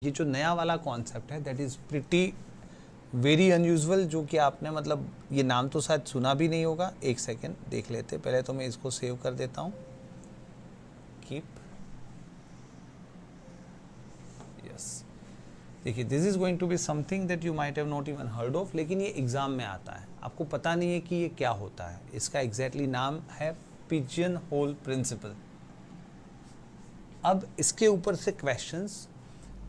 ये जो नया वाला कॉन्सेप्ट है that is pretty very unusual, जो कि आपने मतलब ये नाम तो शायद सुना भी नहीं होगा। एक सेकेंड देख लेते, पहले तो मैं इसको सेव कर देता हूँ। कीप यस, देखिए this is going to be something that you might have not even heard of, लेकिन ये एग्ज़ाम में आता है, आपको पता नहीं है कि ये क्या होता है। इसका एग्जैक्टली नाम है पिजन होल प्रिंसिपल। अब इसके ऊपर से क्वेश्चंस,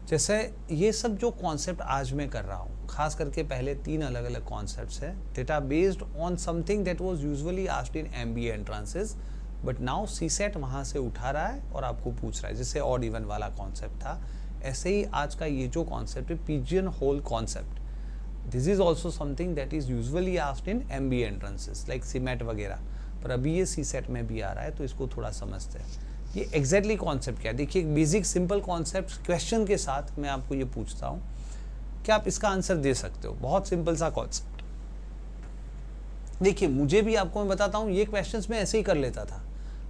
जैसे ये सब जो कॉन्सेप्ट आज मैं कर रहा हूँ, खास करके पहले 3 अलग अलग कॉन्सेप्ट्स हैं that are based on something that was usually asked in MBA entrances, but now CSAT वहाँ से उठा रहा है और आपको पूछ रहा है। जैसे ऑड इवन वाला कॉन्सेप्ट था, ऐसे ही आज का ये जो कॉन्सेप्ट है pigeon hole concept, this is also something that is usually asked in MBA entrances like CMAT वगैरह, पर अभी ये सीसेट में भी आ रहा है, तो इसको थोड़ा समझते हैं। ये एग्जैक्टली कॉन्सेप्ट क्या है, देखिए एक बेसिक सिंपल कॉन्सेप्ट क्वेश्चन के साथ मैं आपको ये पूछता हूँ, क्या आप इसका आंसर दे सकते हो? बहुत सिंपल सा कॉन्सेप्ट। देखिए मुझे भी, आपको मैं बताता हूँ, ये क्वेश्चंस में ऐसे ही कर लेता था।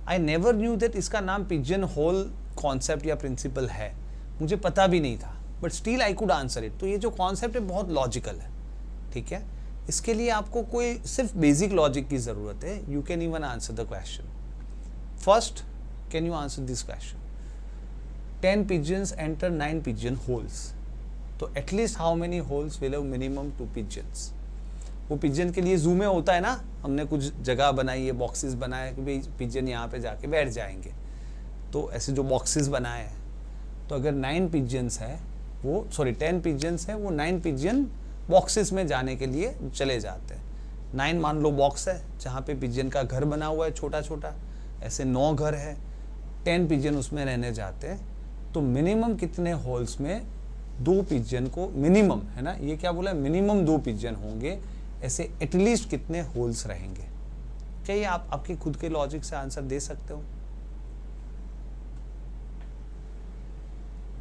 आई नेवर न्यू दैट इसका नाम पिजन होल कॉन्सेप्ट या प्रिंसिपल है, मुझे पता भी नहीं था, but still I could answer it. तो ये जो कॉन्सेप्ट है बहुत लॉजिकल है, ठीक है। इसके लिए आपको कोई सिर्फ बेसिक लॉजिक की ज़रूरत है। You can even answer the question. First, can you answer this question? 10 pigeons enter 9 pigeon holes, तो at least how many holes will have minimum 2 pigeons? वो पिजन के लिए जू में होता है ना, हमने कुछ जगह बनाई है, बॉक्सेस बनाए कि भाई पिजन यहाँ पे जाके बैठ जाएंगे, तो ऐसे जो बॉक्सेस बनाए हैं, तो अगर 9 पिजन्स है वो, सॉरी 10 पिजन्स है, वो 9 पिजन बॉक्सेस में जाने के लिए चले जाते हैं। 9 मान लो बॉक्स है जहाँ पे पिजन का घर बना हुआ है छोटा छोटा, ऐसे 9 घर है, 10 पिजन उसमें रहने जाते हैं, तो मिनिमम कितने होल्स में 2 पिजन को, मिनिमम है ना, ये क्या बोला है, मिनिमम 2 पिजन होंगे, ऐसे एटलीस्ट कितने होल्स रहेंगे? क्या ये आप आपके खुद के लॉजिक से आंसर दे सकते हो?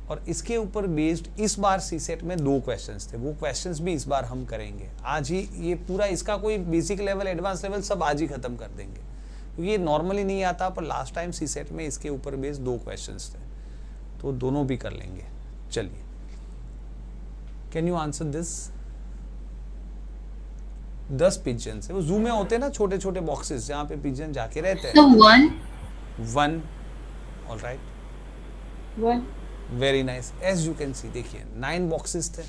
और इसके ऊपर बेस्ड इस बार सीसेट में 2 क्वेश्चंस थे, वो क्वेश्चंस भी इस बार हम करेंगे आज ही। ये पूरा इसका कोई बेसिक लेवल, एडवांस लेवल सब आज ही खत्म कर देंगे, क्योंकि ये नॉर्मली नहीं आता, पर लास्ट टाइम सीसेट में इसके ऊपर बेस्ड 2 क्वेश्चंस थे, तो दोनों भी कर लेंगे। चलिए, can you answer this? 10 pigeon है, वो जू में होते हैं ना छोटे छोटे बॉक्सेस जहाँ पे पिजन जाके रहते हैं। So one, alright, one. Very nice. As you can see, देखिए 9 बॉक्सेस थे।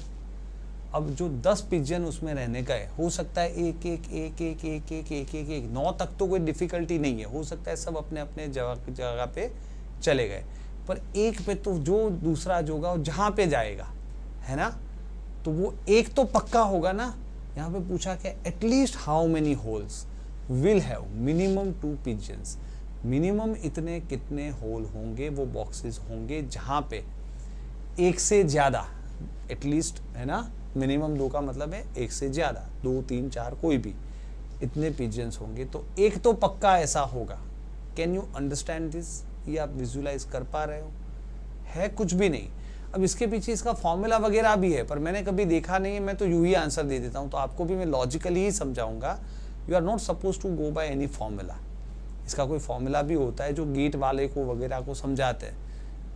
अब जो 10 पिजन उसमें रहने गए, हो सकता है एक एक एक एक एक एक एक एक एक 9 तक तो कोई डिफिकल्टी नहीं है, हो सकता है सब अपने अपने जगह पे चले गए, पर एक पे तो जो दूसरा जो होगा जहाँ पे जाएगा, है ना, तो वो एक तो पक्का होगा ना। यहाँ पे पूछा क्या, at least how many holes will have minimum 2 pigeons, minimum इतने कितने होल होंगे, वो बॉक्सेस होंगे जहाँ पे एक से ज़्यादा, एटलीस्ट है ना, मिनिमम 2 का मतलब है एक से ज़्यादा, 2 3 4 कोई भी, इतने पिजन्स होंगे, तो एक तो पक्का ऐसा होगा। Can you understand this? ये आप विजुलाइज कर पा रहे हो? है कुछ भी नहीं। अब इसके पीछे इसका फॉर्मूला वगैरह भी है, पर मैंने कभी देखा नहीं है, मैं तो यूँ ही आंसर दे देता हूँ, तो आपको भी मैं लॉजिकली ही समझाऊंगा। You are not suppose to go by any formula. इसका कोई फॉर्मूला भी होता है जो गेट वाले को वगैरह को समझाते हैं,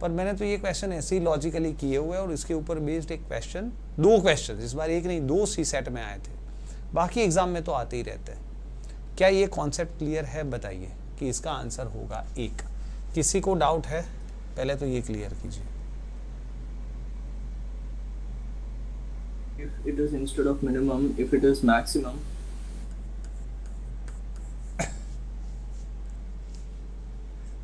पर मैंने तो ये क्वेश्चन ऐसे ही लॉजिकली किए हुए हैं, और इसके ऊपर बेस्ड एक क्वेश्चन, 2 क्वेश्चन, इस बार एक नहीं 2 सीसेट में आए थे, बाकी एग्जाम में तो आते ही रहते हैं। क्या ये कॉन्सेप्ट क्लियर है? बताइए कि इसका आंसर होगा 1। किसी को डाउट है? पहले तो ये क्लियर कीजिए। If it is instead of minimum, if it is maximum,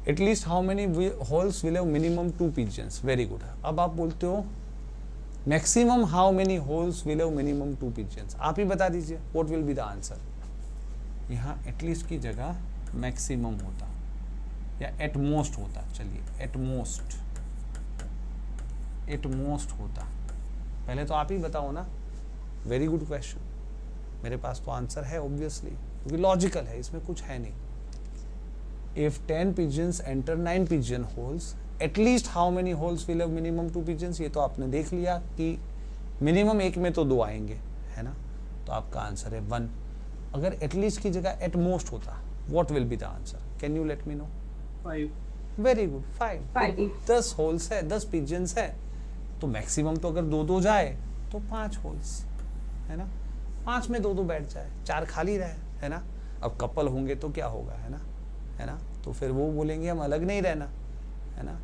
at least how many holes will have minimum 2 pigeons? very good। अब आप बोलते हो maximum how many holes will have minimum 2 pigeons? आप ही बता दीजिए what will be the answer। यहाँ at least की जगह maximum होता या at most होता, चलिए at most होता, पहले तो आप ही बताओ ना। वेरी गुड क्वेश्चन, मेरे पास तो आंसर है ऑब्वियसली, क्योंकि लॉजिकल है, इसमें कुछ है नहीं। If 10 pigeons enter 9 pigeon holes, at least how many holes will have minimum 2 pigeons? ये तो आपने देख लिया कि मिनिमम एक में तो 2 आएंगे, है ना, तो आपका आंसर है 1। अगर at least की जगह at most होता, what will be the answer? Can you let me know? 5. Very good, 5। 10 holes है, 10 पिजन्स है, तो मैक्सिमम तो अगर 2-2 जाए तो 5 होल्स, है ना, 5 में 2-2 बैठ जाए, 4 खाली रहे, है ना। अब कपल होंगे तो क्या होगा, है ना, तो फिर वो बोलेंगे हम अलग नहीं रहना, है ना।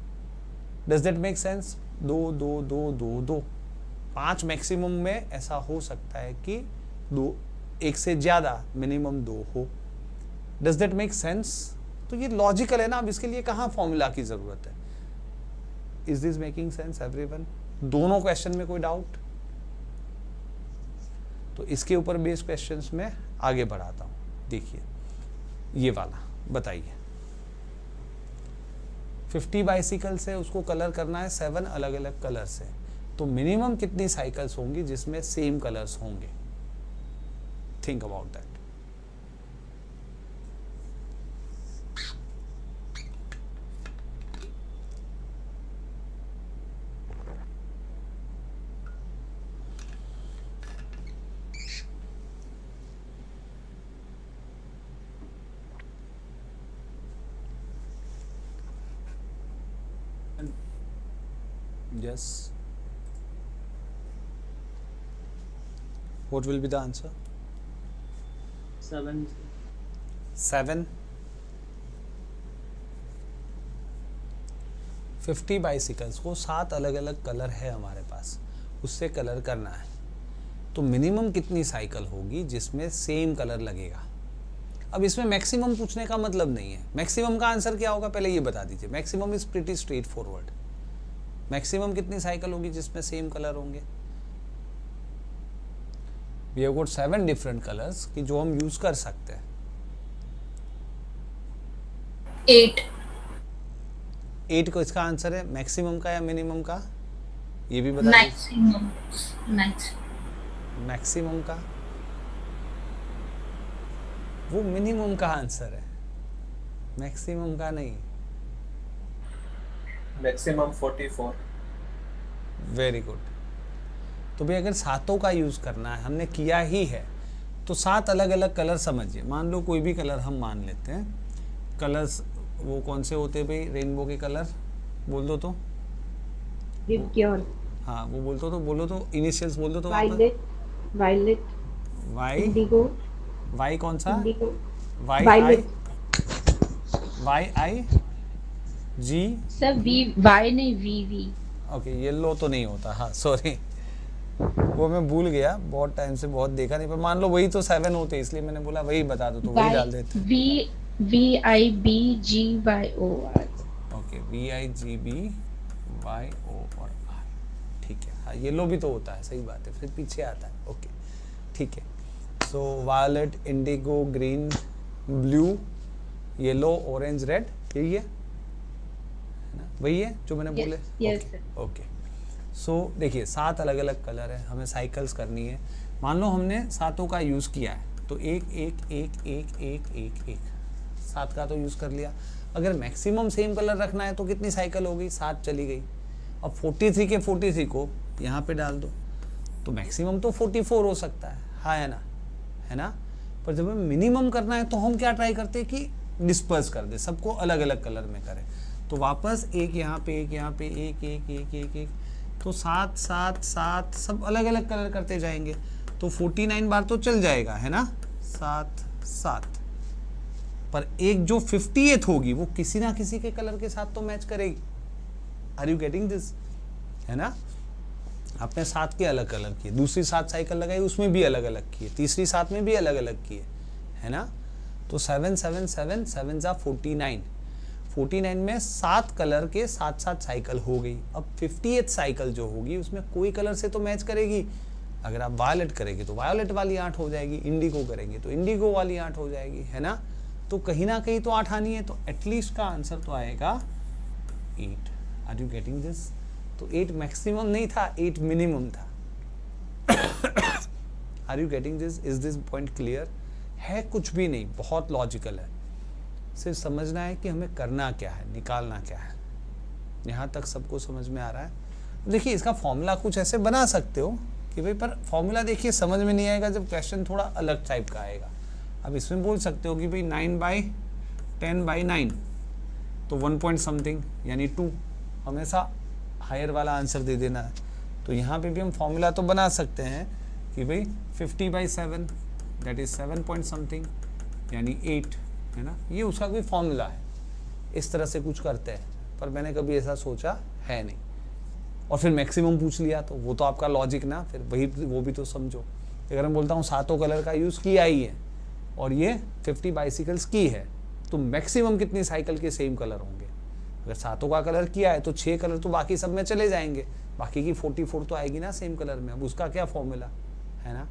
Does that make sense? 2-2-2-2-2, 5 maximum में ऐसा हो सकता है कि 2, एक से ज्यादा, मिनिमम 2 हो। Does that make sense? तो ये लॉजिकल है ना, अब इसके लिए कहाँ फॉर्मूला की जरूरत है। Is this making sense everyone? दोनों क्वेश्चन में कोई डाउट? तो इसके ऊपर बेस्ड क्वेश्चंस में आगे बढ़ाता हूं। देखिए ये वाला बताइए, 50 बाइसिकल से उसको कलर करना है 7 अलग अलग कलर से, तो मिनिमम कितनी साइकिल्स होंगी जिसमें सेम कलर्स होंगे? Think about that. Yes. What will be the answer? 7. 7. 50 bicycles को 7 अलग अलग कलर है हमारे पास, उससे कलर करना है, तो मिनिमम कितनी साइकिल होगी जिसमें सेम कलर लगेगा? अब इसमें मैक्सिमम पूछने का मतलब नहीं है। मैक्सिमम का आंसर क्या होगा पहले ये बता दीजिए। Maximum is pretty straightforward. Maximum कितनी साइकिल होगी जिसमें सेम कलर होंगे? We have got 7 different colours कि जो हम यूज कर सकते हैं। 8. 8 को इसका आंसर है, मैक्सिमम का या मिनिमम का ये भी बता दीजिए। मैक्सिमम का, वो मिनिमम का आंसर है, मैक्सिमम का नहीं। Maximum 44. Very good. तो भी अगर 7 का यूज करना है, हमने किया ही है, तो 7 अलग अलग कलर समझिए। मान लो कोई भी कलर हम मान लेते हैं। कलर्स वो कौन से होते हैं भाई? रेनबो के कलर बोल दो तो। हाँ वो बोलो तो इनिशियल्स बोल दो तो। वायलेट, वाई, इंडिगो, वाई कौन सा? Indigo, Y I G. Sir V, Y नहीं, वी। ओके, येलो तो नहीं होता, हाँ सॉरी, वो मैं भूल गया, बहुत टाइम से बहुत देखा नहीं, पर मान लो वही तो 7 होते, इसलिए मैंने बोला वही बता दो, तो वही डाल देते। V I B G Y O R. Okay, V I G B Y O और आर, ठीक है। हाँ येलो भी तो होता है, सही बात है, फिर पीछे आता है। ओके ठीक है। So violet, indigo, green, blue, yellow, orange, red, यही है ना? वही है जो मैंने बोले। ओके सो देखिए 7 अलग अलग कलर है, हमें साइकिल्स करनी है। मान लो हमने 7 का यूज़ किया है, तो 1 1 1 1 1 1 1 7 का तो यूज़ कर लिया। अगर मैक्सिमम सेम कलर रखना है तो कितनी साइकिल होगी? 7 चली गई। अब 43 के 43 को यहाँ पे डाल दो, तो मैक्सिमम तो 44 हो सकता है, हाँ है ना। पर जब हमें मिनिमम करना है तो हम क्या ट्राई करते हैं कि डिस्पर्स कर दे, सबको अलग अलग कलर में करें। तो वापस एक यहाँ पे, एक यहाँ पे, एक एक एक एक एक, तो 7 7 7 सब अलग अलग कलर करते जाएंगे, तो 49 बार तो चल जाएगा, है ना, 7 7। पर एक जो 50th होगी वो किसी ना किसी के कलर के साथ तो मैच करेगी। Are you getting this? है ना। आपने 7 के अलग कलर किए, दूसरी 7 साइकिल लगाई, उसमें भी अलग अलग किए, तीसरी 7 में भी अलग अलग किए, है ना। तो 7 7 7 7 जा 49, 49 में 7 कलर के 7 साइकिल हो गई। अब 50th साइकिल जो होगी उसमें कोई कलर से तो मैच करेगी। अगर आप वायलेट करेंगे तो वायलेट वाली 8 हो जाएगी, इंडिगो करेंगे तो इंडिगो वाली 8 हो जाएगी, है ना। तो कहीं ना कहीं तो 8 आनी है, तो एटलीस्ट का आंसर तो आएगा 8। Are you getting this? तो 8 मैक्सिमम नहीं था, 8 मिनिमम था। Are you getting this? Is this point clear? है कुछ भी नहीं, बहुत लॉजिकल है, सिर्फ समझना है कि हमें करना क्या है, निकालना क्या है। यहाँ तक सबको समझ में आ रहा है? देखिए इसका फॉर्मूला कुछ ऐसे बना सकते हो कि भाई, पर फॉर्मूला देखिए समझ में नहीं आएगा जब क्वेश्चन थोड़ा अलग टाइप का आएगा। अब इसमें बोल सकते हो कि भाई 9/10/9, तो 1 पॉइंट समथिंग यानी 2, हमेशा हायर वाला आंसर दे देना है। तो यहाँ पे भी हम फॉर्मूला तो बना सकते हैं कि भाई 50/7 दैट इज 7 पॉइंट समथिंग यानी 8 है ना, ये उसका कोई फॉर्मूला है, इस तरह से कुछ करते हैं, पर मैंने कभी ऐसा सोचा है नहीं। और फिर मैक्सिमम पूछ लिया तो वो तो आपका लॉजिक ना, फिर वही वो भी तो समझो। अगर मैं बोलता हूँ 7 कलर का यूज़ किया ही है और ये 50 बाइसिकल्स की है, तो मैक्सिमम कितनी साइकिल के सेम कलर होंगे? अगर 7 का कलर किया है तो 6 कलर तो बाकी सब में चले जाएंगे, बाकी की 44 तो आएगी ना सेम कलर में। अब उसका क्या फॉर्मूला है ना,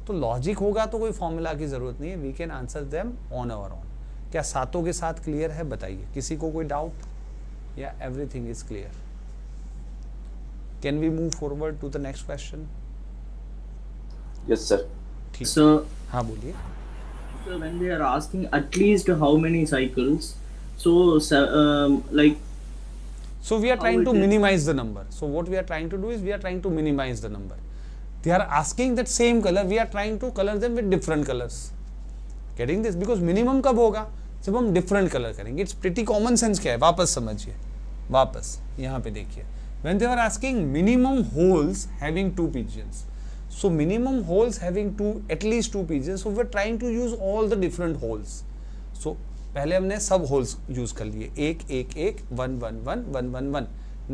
तो लॉजिक होगा तो कोई फॉर्मूला की ज़रूरत नहीं है, we can answer them on our own. क्या 7 के साथ क्लियर है? बताइए, किसी को कोई डाउट या everything is clear? Can we move forward to the next question? Yes sir. ठीक, So, हाँ बोलिए। so when they are asking at least how many cycles, so like So we are How trying it to is? minimize the number. So what we are trying to do is we are trying to minimize the number. They are asking that same color, we are trying to color them with different colors. Getting this? Because minimum कब होगा? जब हम different color करेंगे. It's pretty common sense क्या है? वापस समझिए, वापस यहाँ पे देखिए. When they were asking minimum holes having 2 pigeons. So minimum holes having at least 2 pigeons. So we're trying to use all the different holes. So पहले हमने सब होल्स यूज कर लिए, 1 1 1 1 1 1 1 1 1,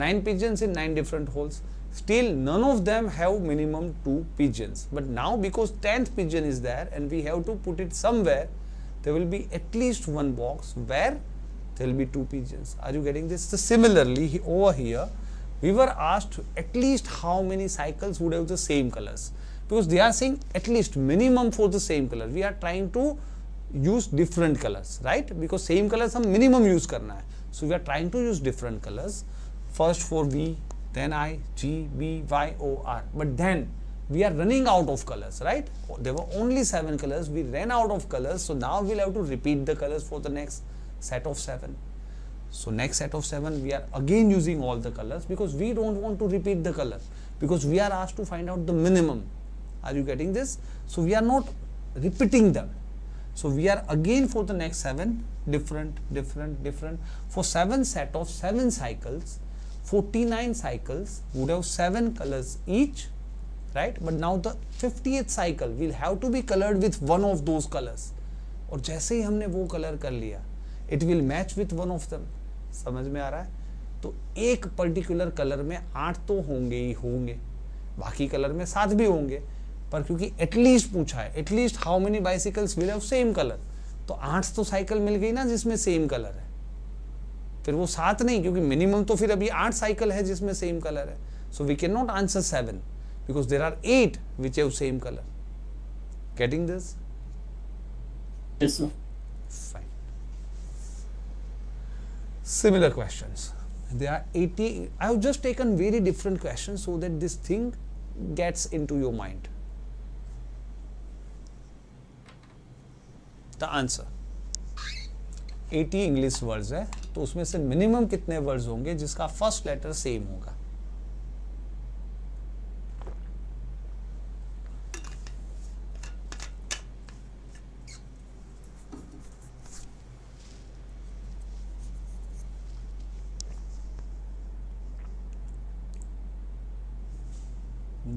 9 pigeons in 9 different holes. Still none of them have minimum 2 pigeons, but now because 10th pigeon is there and we have to put it somewhere, there will be at least one box where there will be 2 pigeons. Are you getting this? So similarly over here we were asked at least how many cycles would have the same colors, because they are saying at least minimum for the same color. We are trying to use different colors, right? Because same colors हम minimum use करना है, so we are trying to use different colors. First for V, then I, G, B, Y, O, R. But then we are running out of colors, right? There were only 7 colors. We ran out of colors, so now we'll have to repeat the colors for the next set of 7. So next set of 7 we are again using all the colors because we don't want to repeat the color, because we are asked to find out the minimum. Are you getting this? So we are not repeating them. So we are again for the next 7 different. For 7 set of 7 cycles, 49 cycles would have 7 colors each, right? But now the 50th cycle will have to be colored with one of those colors. और जैसे ही हमने वो colour कर लिया, it will match with one of them. समझ में आ रहा है? तो एक पर्टिकुलर कलर में 8 तो होंगे ही होंगे, बाकी कलर में 7 भी होंगे, पर क्योंकि एटलीस्ट पूछा है, at least how many bicycles will have same colour, तो 8 तो साइकिल मिल गई ना जिसमें सेम कलर है, फिर वो 7 नहीं, क्योंकि मिनिमम तो फिर अभी 8 साइकिल है जिसमें सेम कलर है. So we can not answer 7 because there are 8 which have same colour. Getting this? yes sir. Fine. Similar questions. There are 80. I have just taken very different questions so that this thing gets into your mind. The answer 80 English words है, तो उसमें से minimum कितने words होंगे जिसका first letter same होगा?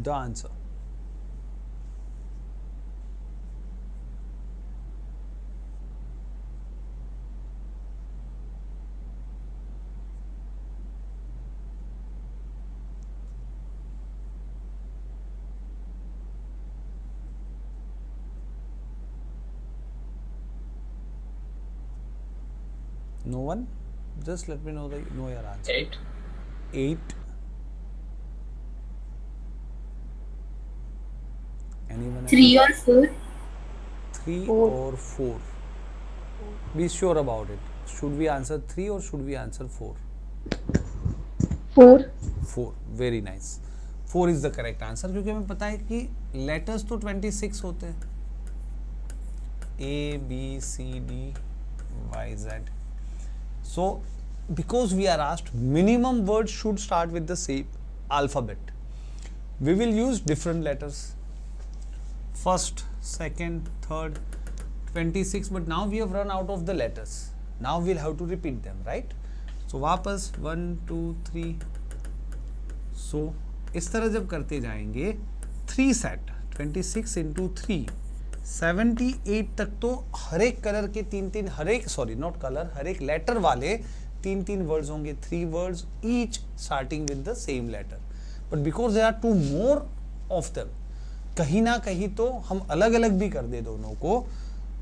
The answer. No one? Just let me know your answer. 8. 8. Anyone? 3 or 4. 3 Four. or 4? Be sure about it. Should we answer 3 or should we answer 4? 4. 4. Very nice. 4 is the correct answer, क्योंकि हमें पता है कि letters तो 26 होते हैं. A, B, C, D, Y, Z. So, because we are asked minimum words should start with the same alphabet, we will use different letters. First, second, third, 26, but now we have run out of the letters. Now we'll have to repeat them, right? So, वापस 1, 2, 3. So, इस तरह जब करते जाएंगे 3 set 26 into 3 78 तक तो हर एक colour के तीन हर एक लेटर वाले तीन वर्ड्स होंगे, 3 words each starting with the same letter. But because there are 2 more of them, कहीं ना कहीं तो हम अलग अलग भी कर दे दोनों को,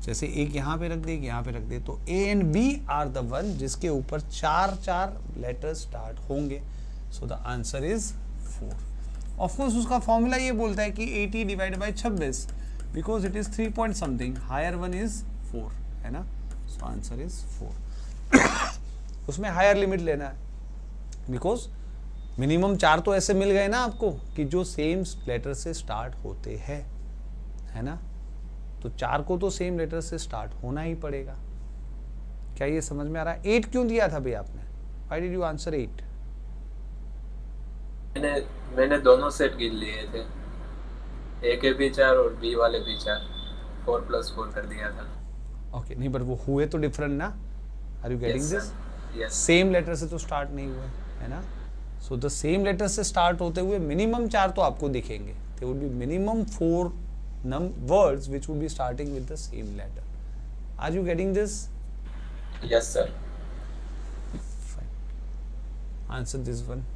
जैसे एक यहाँ पे रख दे, एक यहाँ पे रख दे, तो A and B are the one जिसके ऊपर 4 लेटर्स स्टार्ट होंगे. So the answer is 4. Of course उसका फॉर्मूला ये बोलता है कि 80 divide by 26 because it is 3 point something, higher one is 4, है ना. So answer is 4. उसमें हायर लिमिट लेना है बिकॉज मिनिमम 4 तो ऐसे मिल गए ना आपको कि जो सेम लेटर से स्टार्ट होते हैं, है ना. तो 4 को तो सेम लेटर से स्टार्ट होना ही पड़ेगा. क्या ये समझ में आ रहा है? 8 क्यों दिया था भाई आपने? Why did you answer 8? मैंने दोनों सेट गिन लिए थे, ए के भी 4 और बी वाले भी 4, 4+4 कर दिया था. ओके, नहीं बट वो हुए तो डिफरेंट ना. Are you getting this? Yes. Same letter से तो स्टार्ट नहीं हुए, है ना. सो द सेम लेटर से स्टार्ट होते हुए मिनिमम 4 तो आपको दिखेंगे. They would be minimum 4 words which would be starting with the same letter. Are you getting this? Yes sir. Fine. Answer this one.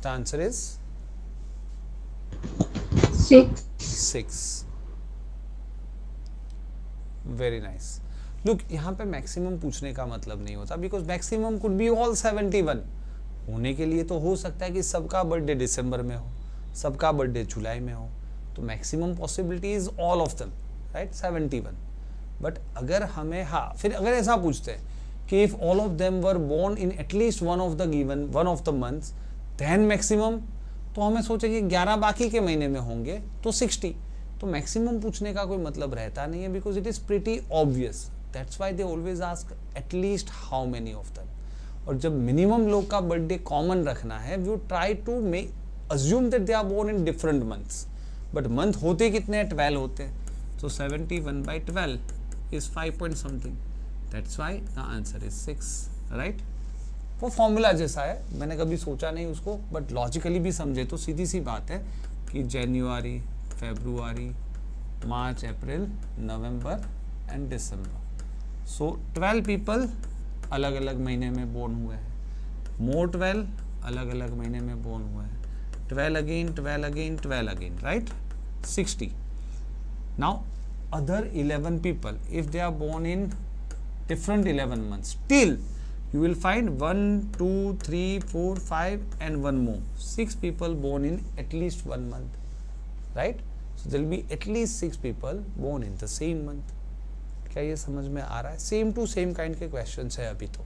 The answer is 6. Very nice. Look, यहाँ पे maximum पूछने का मतलब नहीं होता because maximum could be all 71. होने के लिए तो हो सकता है कि सबका बर्थडे दिसंबर में हो, सबका बर्थडे जुलाई में हो, तो maximum possibility is all of them, right, 71. But अगर हमें, हाँ, फिर अगर ऐसा पूछते हैं कि if all of them were born in at least one of the months then maximum, तो हमें सोचे कि 11 बाकी के महीने में होंगे तो 60. तो मैक्सिमम पूछने का कोई मतलब रहता नहीं है because it is pretty obvious. That's why they always ask at least how many of them. और जब मिनिमम लोग का बर्थडे कॉमन रखना है, we try to make assume that they are born in different months. But month होते कितने हैं? 12 होते हैं. So 71/12 is 5 point something. That's why the answer is 6, right? वो फॉर्मूला जैसा है, मैंने कभी सोचा नहीं उसको, बट लॉजिकली भी समझे तो सीधी सी बात है कि जनवरी, फरवरी, मार्च, अप्रैल, नवंबर एंड दिसंबर. सो 12 पीपल अलग अलग महीने में बोर्न हुए हैं. मोर 12 अलग अलग महीने में बोर्न हुए हैं. 12 again, 12 again, 12 again, right? 60. Now other 11 people, if they are born in different 11 months, still you will find 1, 2, 3, 4, 5 and one more. 6 people born in at least 1 month, right? So there will be at least 6 people born in the same month. क्या ये समझ में आ रहा है? Same to same kind के questions है. अभी तो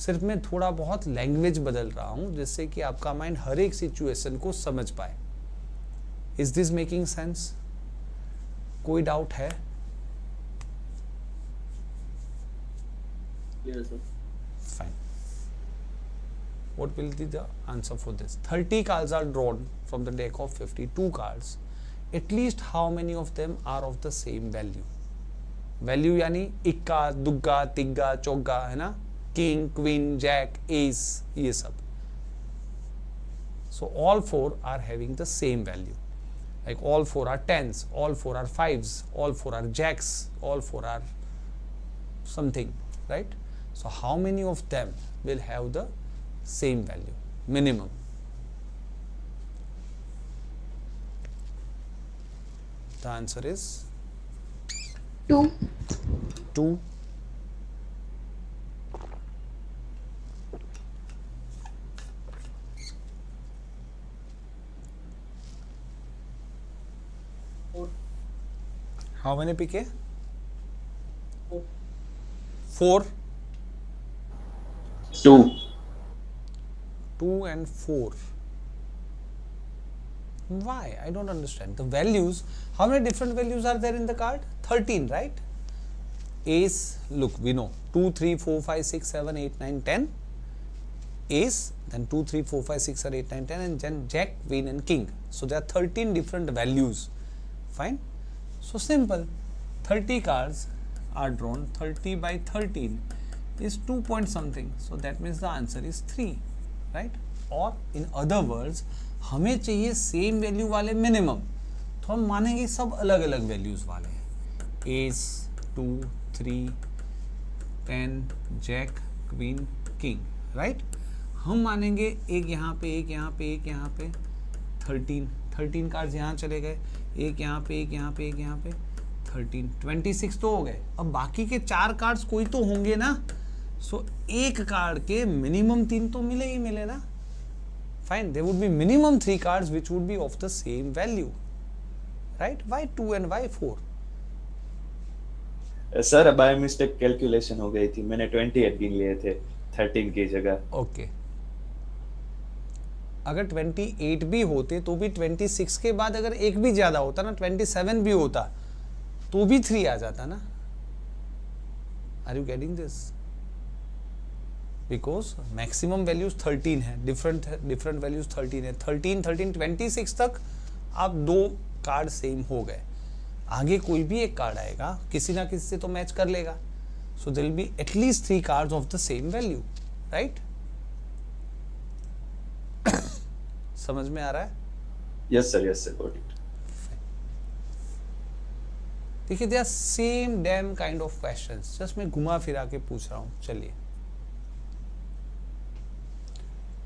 सिर्फ मैं थोड़ा बहुत लैंग्वेज बदल रहा हूँ जिससे कि आपका माइंड हर एक सिचुएशन को समझ पाए. Is this making sense? कोई डाउट है? Yes, sir. Fine. What will be the answer for this? 30 cards are drawn from the deck of 52 cards. At least how many of them are of the same value? Value यानी इक्का, दुग्गा, तिग्गा, चौगा, है ना? King, Queen, Jack, Ace, ये सब. So all 4 are having the same value. Like all 4 are 10s, all 4 are 5s, all 4 are jacks, all 4 are something, right? So how many of them will have the same value, minimum? The answer is 2. 2. How many PK? 4. 2. 2 and 4. Why? I don't understand. The values, how many different values are there in the card? 13, right? Ace, look, we know 2, 3, 4, 5, 6, 7, 8, 9, 10. ace, then 2, 3, 4, 5, 6, 7, 8, 9, 10, and then jack, queen, and king. So there are 13 different values. Fine. So simple. 30 cards are drawn. 30 by 13 is 2 point something. So that means the answer is 3, right? Or in other words, हमें चाहिए same value वाले minimum, तो हम मानेंगे सब अलग अलग values वाले हैं. Ace, 2, 3, 10, jack, queen, king, right. हम मानेंगे एक यहाँ पे, एक यहाँ पे, एक यहाँ पे, 13 कार्ड्स यहाँ चले गए, एक यहाँ पे, एक यहाँ पे, एक यहाँ पे, 13, 26 तो हो गए. अब बाकी के 4 कार्ड्स कोई तो होंगे ना. सो एक कार्ड के मिनिमम 3 तो मिले ही मिले ना. Fine, there would be minimum 3 cards which would be of the same value, right. Y 2 and Y 4? Sir by mistake calculation हो गई थी, मैंने 28 गिन लिए थे 13 की जगह. ओके. अगर 28 भी होते तो भी 26 के बाद अगर एक भी ज्यादा होता ना, 27 भी होता तो भी 3 आ जाता ना. Are you getting this? Because maximum values 13 है, डिफरेंट वैल्यूज 13 है. 13, 26 तक आप 2 कार्ड सेम हो गए. आगे कोई भी एक कार्ड आएगा, किसी ना किसी से तो मैच कर लेगा. So there will be at least 3 cards of the same value, right. समझ में आ रहा है? Yes sir, got it. देखिए, they are same damn kind of questions, just मैं घुमा फिरा के पूछ रहा हूं. चलिए,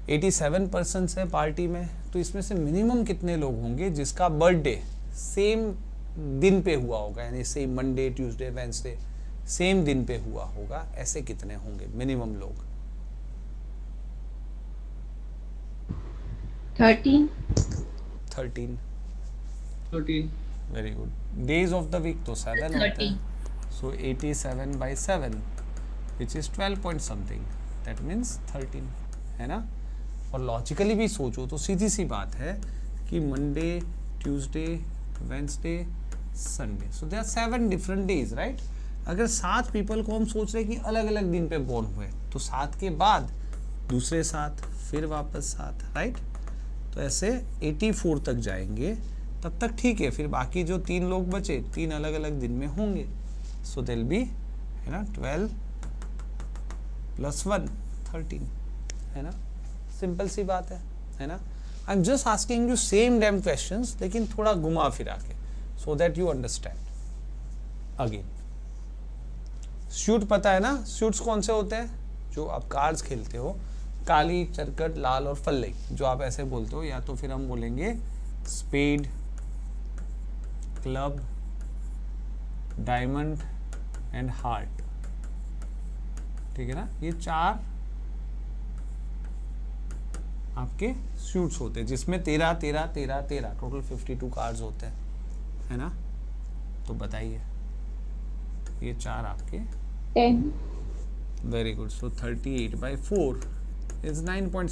87 पर्सन्स है पार्टी में, तो इसमें से मिनिमम कितने लोग होंगे जिसका बर्थडे सेम दिन पे हुआ होगा, यानी same Monday, Tuesday, Wednesday, same दिन पे हुआ होगा. ऐसे कितने होंगे मिनिमम लोग? 13. 13. Very good. Days of the week तो 7 होते 30. हैं. So 87 by 7 which is 12 point something, that means 13, है ना. और लॉजिकली भी सोचो तो सीधी सी बात है कि Monday, Tuesday, Wednesday, Sunday, so they are 7 different days, right. अगर 7 पीपल को हम सोच रहे हैं कि अलग अलग दिन पे बोर्न हुए, तो 7 के बाद दूसरे 7, फिर वापस 7, राइट. तो ऐसे 84 तक जाएंगे, तब तक ठीक है. फिर बाकी जो 3 लोग बचे, 3 अलग अलग दिन में होंगे. सो देल बी, है ना, 12 + 1, 13, है ना. सिंपल सी बात है ना. I am just asking you same dam questions, लेकिन थोड़ा घुमा फिरा के, so that you understand. Again, shoot पता है ना, शूट्स कौन से होते हैं? जो आप कार्ड्स खेलते हो, काली, चरकट, लाल और फल्ले, जो आप ऐसे बोलते हो, या तो फिर हम बोलेंगे spade, club, diamond and heart. ठीक है ना. ये 4 आपके शूट्स होते हैं, जिसमें 13, 13, 13, 13 टोटल 52 कार्ड्स होते हैं, है ना. तो बताइए, ये 4 आपके 10. Very good. So 38 by 4 is 9 point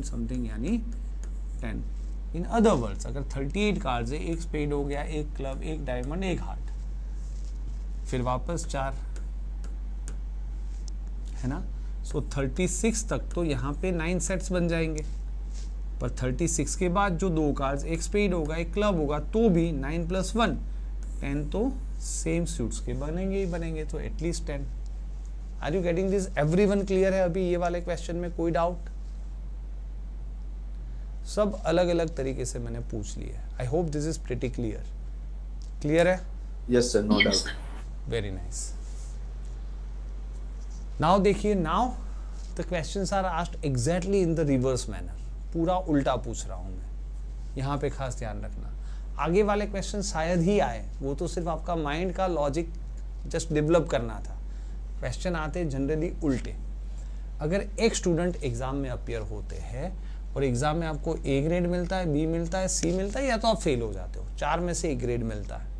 something यानी 10. इन अदर वर्ड्स, अगर 38 कार्ड्स है, एक स्पेड हो गया, एक क्लब, एक डायमंड, एक हार्ट, फिर वापस 4, है ना. सो 36 तक तो यहाँ पे 9 सेट्स बन जाएंगे. पर 36 के बाद जो 2 कार्ड्स, एक स्पेड होगा, एक क्लब होगा, तो भी 9 + 1, 10 तो सेम सूट्स के बनेंगे ही बनेंगे. तो at least 10. Are you getting this? Everyone clear है अभी ये वाले क्वेश्चन में? कोई डाउट? सब अलग अलग तरीके से मैंने पूछ लिया है. I hope this is pretty clear. Clear है? Yes sir, no Yes. Doubt. Very nice. Now देखिए, now the questions are asked exactly in the reverse manner. पूरा उल्टा पूछ रहा हूं मैं, यहाँ पे खास ध्यान रखना. आगे वाले क्वेश्चन शायद ही आए, वो तो सिर्फ आपका माइंड का लॉजिक जस्ट डेवलप करना था. क्वेश्चन आते जनरली उल्टे. अगर एक स्टूडेंट एग्जाम में अपियर होते हैं और एग्जाम में आपको A ग्रेड मिलता है, B मिलता है, C मिलता है, या तो आप फेल हो जाते हो, 4 में से 1 ग्रेड मिलता है,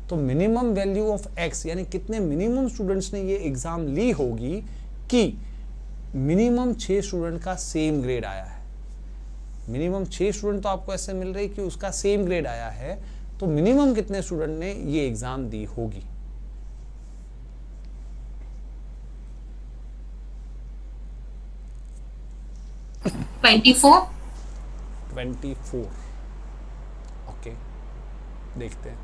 तो मिनिमम वैल्यू ऑफ X, यानी कितने मिनिमम स्टूडेंट्स ने ये एग्जाम ली होगी कि मिनिमम 6 स्टूडेंट का सेम ग्रेड आया है. मिनिमम 6 स्टूडेंट तो आपको ऐसे मिल रही कि उसका सेम ग्रेड आया है, तो मिनिमम कितने स्टूडेंट ने ये एग्जाम दी होगी? 24. 24. ओके, देखते हैं.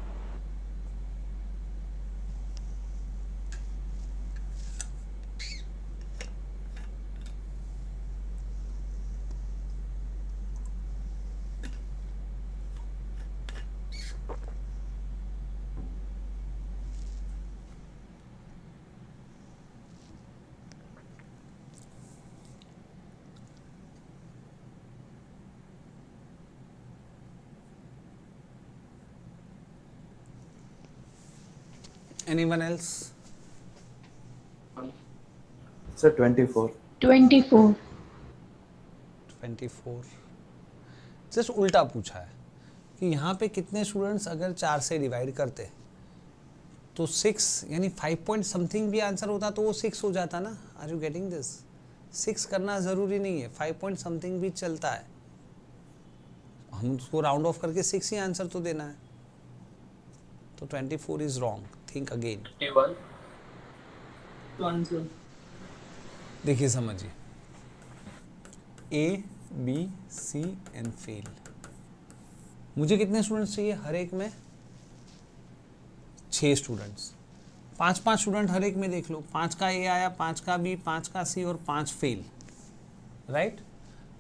Anyone else? Sir, 24. 24. 24. जस्ट उल्टा पूछा है कि यहाँ पे कितने स्टूडेंट्स अगर 4 से डिवाइड करते तो 6 यानी 5 पॉइंट समथिंग भी आंसर होता तो वो 6 हो जाता ना. Are you getting this? 6 करना ज़रूरी नहीं है, 5 पॉइंट समथिंग भी चलता है. हम उसको राउंड ऑफ करके 6 ही आंसर तो देना है. तो 24 is wrong. Think again. 21. To answer. देखिए समझिए, A, B, C and fail. मुझे कितने स्टूडेंट्स चाहिए हर एक में? 6 स्टूडेंट्स. 5 स्टूडेंट हर एक में देख लो. 5 का A आया, 5 का B, 5 का C और 5 फेल. राइट?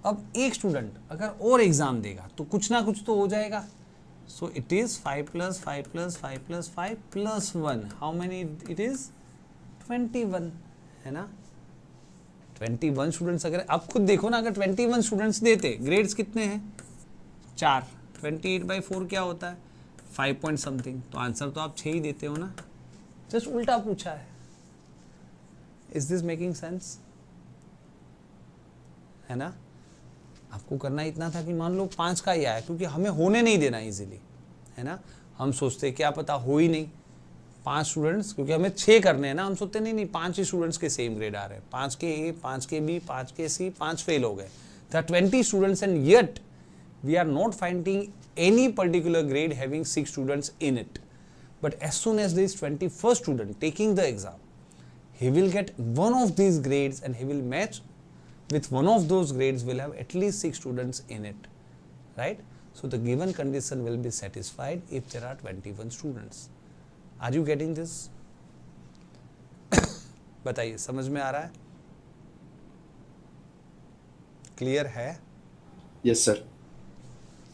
अब एक स्टूडेंट अगर और एग्जाम देगा तो कुछ ना कुछ तो हो जाएगा. So it is 5 + 5 + 5 + 5 + 1. How many it is? 21. है ना? 21 स्टूडेंट्स. अगर आप खुद देखो ना, अगर 21 स्टूडेंट्स देते, ग्रेड्स कितने हैं? 4. 28/4 क्या होता है? 5 पॉइंट समथिंग. तो आंसर तो आप 6 ही देते हो ना. जस्ट उल्टा पूछा है. Is this making sense? है ना? आपको करना इतना था कि मान लो 5 का ही आया, क्योंकि हमें होने नहीं देना इजीली. है ना? हम सोचते क्या पता हो ही नहीं. 5 स्टूडेंट्स, क्योंकि हमें 6 करने हैं ना, हम सोचते नहीं 5 ही स्टूडेंट्स के सेम ग्रेड आ रहे हैं. 5 के A, 5 के B, 5 के C, 5 फेल हो गए. There are 20 students and yet we are not finding any particular grade having 6 students in it. But as soon as there is 21st student taking the exam, he will get one of these grades and he will match with one of those grades, will have at least 6 students in it. Right? So the given condition will be satisfied if there are 21 students. Are you getting this? बताइए, समझ में आ रहा है? Clear है? Yes, sir.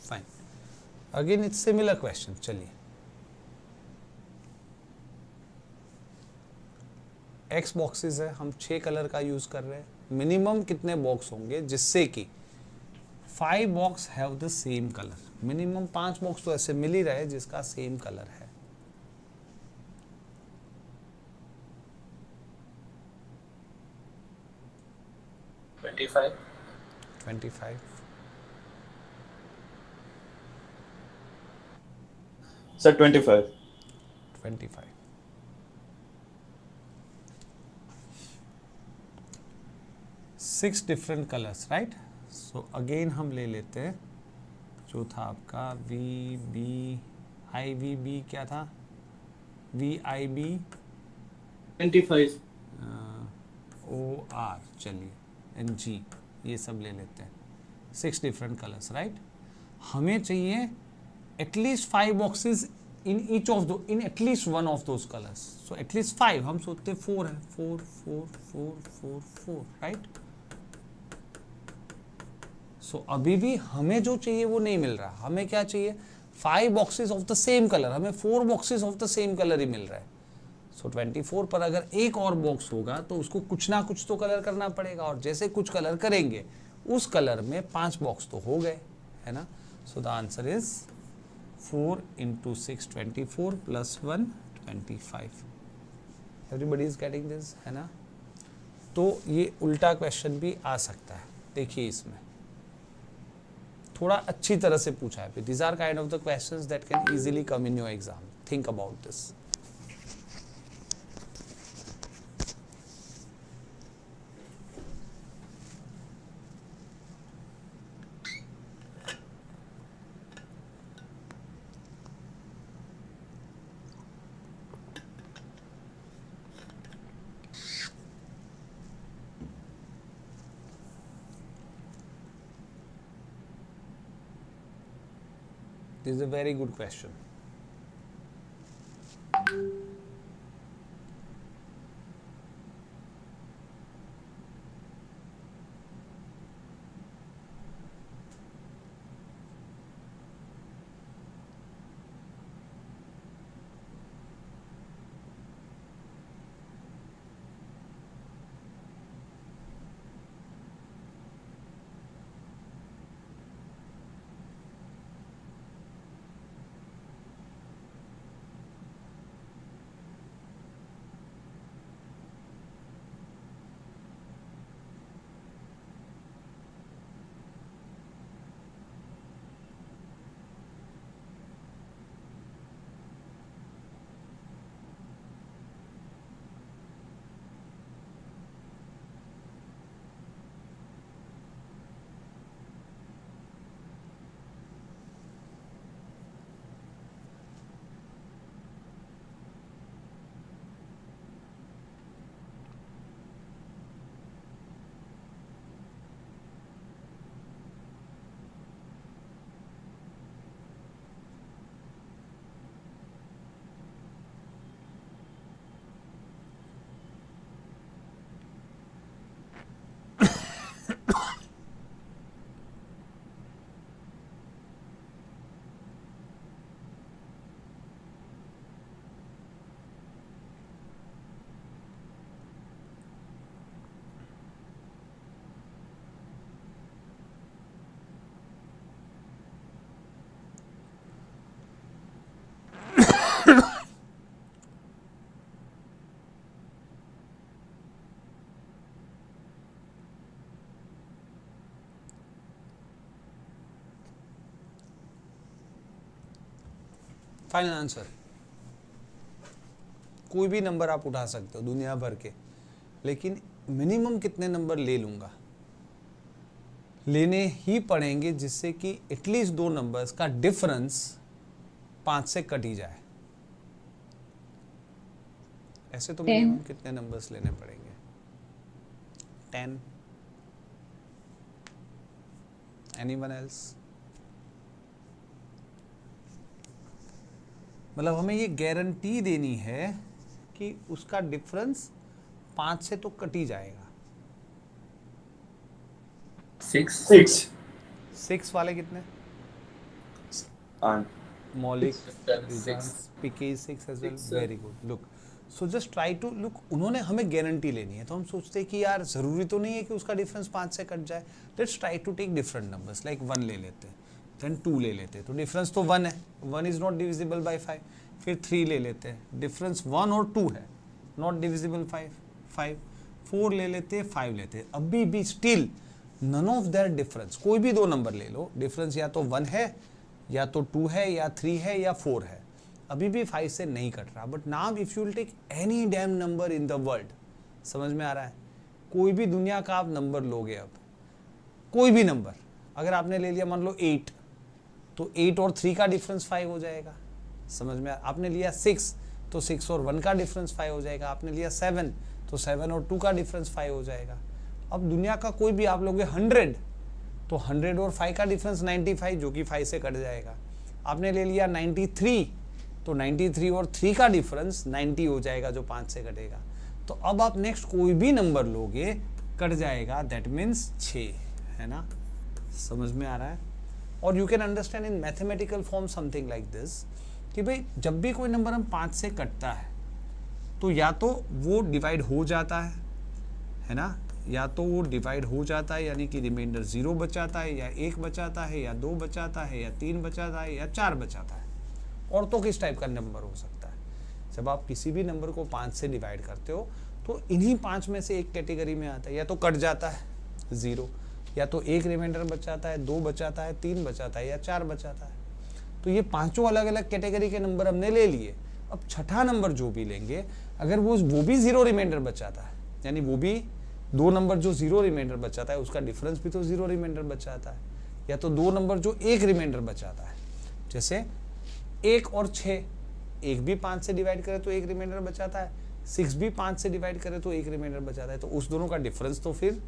Fine. Again it's similar question. चलिए, x boxes है, हम 6 कलर का यूज कर रहे हैं. मिनिमम कितने बॉक्स होंगे जिससे कि 5 box have the same colour? Minimum 5 box तो ऐसे मिल ही रहे जिसका सेम कलर है. Twenty-five. 25. Sir, 25. 25. Six different colors, right? So again हम ले लेते हैं जो था आपका VB क्या था? VIB 25. OR. चलिए, NG ये सब ले लेते हैं. 6 different colors, right? हमें चाहिए at least 5 boxes in each of the in at least one of those colors. So at least 5. हम सोचते 4 है. 4 4 4 4 4, right? So अभी भी हमें जो चाहिए वो नहीं मिल रहा. हमें क्या चाहिए? 5 boxes of the same color. हमें 4 boxes of the same color ही मिल रहा है. So 24 पर अगर एक और बॉक्स होगा तो उसको कुछ ना कुछ तो कलर करना पड़ेगा, और जैसे कुछ कलर करेंगे उस कलर में 5 बॉक्स तो हो गए. है ना? So the answer is 4 × 6 24 + 1 25. Everybody is getting this? है ना? तो ये उल्टा क्वेश्चन भी आ सकता है. देखिए, इसमें थोड़ा अच्छी तरह से पूछा है. These are kind of the questions that can easily come in your exam. Think about this. This is a very good question. Final answer. कोई भी नंबर आप उठा सकते हो दुनिया भर के, लेकिन मिनिमम कितने नंबर ले लूंगा, लेने ही पड़ेंगे जिससे कि एटलीस्ट दो नंबर्स का डिफरेंस 5 से कट ही जाए. ऐसे तो मिनिमम कितने नंबर्स लेने पड़ेंगे? 10. Anyone else? मतलब हमें ये गारंटी देनी है कि उसका डिफरेंस 5 से तो कट ही जाएगा. 6 6 वाले कितने? Moulik, PK 6 as well. Very good. Look, so just try to look. उन्होंने हमें गारंटी लेनी है, तो हम सोचते हैं कि यार ज़रूरी तो नहीं है कि उसका डिफरेंस 5 से कट जाए. Let's try to take different numbers, like 1 ले लेते हैं, देन 2 ले लेते हैं, तो डिफरेंस तो 1 है, 1 इज़ नॉट डिविजिबल बाय 5. फिर 3 ले लेते हैं, डिफरेंस 1 और 2 है, नॉट डिविजिबल 5. 4 ले लेते हैं, 5 लेते हैं, अभी भी still none of their difference. कोई भी दो नंबर ले लो, डिफरेंस या तो 1 है, या तो 2 है, या 3 है, या 4 है, अभी भी 5 से नहीं कट रहा. But now if you will take any damn number in the world, समझ में आ रहा है? कोई भी दुनिया का आप नंबर लोगे, अब कोई भी नंबर अगर आपने ले लिया, मान लो 8, तो 8 और 3 का डिफरेंस 5 हो जाएगा. समझ में? आपने लिया 6, तो 6 और 1 का डिफरेंस 5 हो जाएगा. आपने लिया 7, तो 7 और 2 का डिफरेंस 5 हो जाएगा. अब दुनिया का कोई भी आप लोगे 100, तो 100 और 5 का डिफरेंस 95, जो कि 5 से कट जाएगा. आपने ले लिया 93, तो 93 और 3 का डिफरेंस 90 हो जाएगा, जो 5 से कटेगा. तो अब आप नेक्स्ट कोई भी नंबर लोगे, कट जाएगा, दैट मीन्स 6, है ना? समझ में आ रहा है? और you can understand in mathematical form something like this, कि भाई जब भी कोई नंबर हम 5 से कटता है, तो या तो वो डिवाइड हो जाता है ना, या तो वो डिवाइड हो जाता है, यानी कि रिमाइंडर 0 बचाता है, या 1 बचाता है, या 2 बचाता है, या 3 बचाता है, या 4 बचाता है. और तो किस टाइप का नंबर हो सकता है? जब आप किसी भी नंबर को 5 से डिवाइड करते हो, तो इन्हीं 5 में से एक कैटेगरी में आता है, या तो कट जाता है 0, या तो 1 रिमाइंडर बचाता है, 2 बचाता है, 3 बचाता है, या 4 बचाता है. तो ये 5 अलग अलग कैटेगरी के नंबर हमने ले लिए. अब छठा नंबर जो भी लेंगे, अगर वो भी 0 रिमाइंडर बचाता है, यानी वो भी 2 नंबर जो 0 रिमाइंडर बचाता है, उसका डिफरेंस भी तो 0 रिमाइंडर बचाता है. या तो 2 नंबर जो 1 रिमाइंडर बचाता है, जैसे 1 और 6, 1 भी 5 से डिवाइड करे तो 1 रिमाइंडर बचाता है, 6 भी 5 से डिवाइड करे तो 1 रिमाइंडर बचाता है. तो उस दोनों का डिफरेंस तो फिर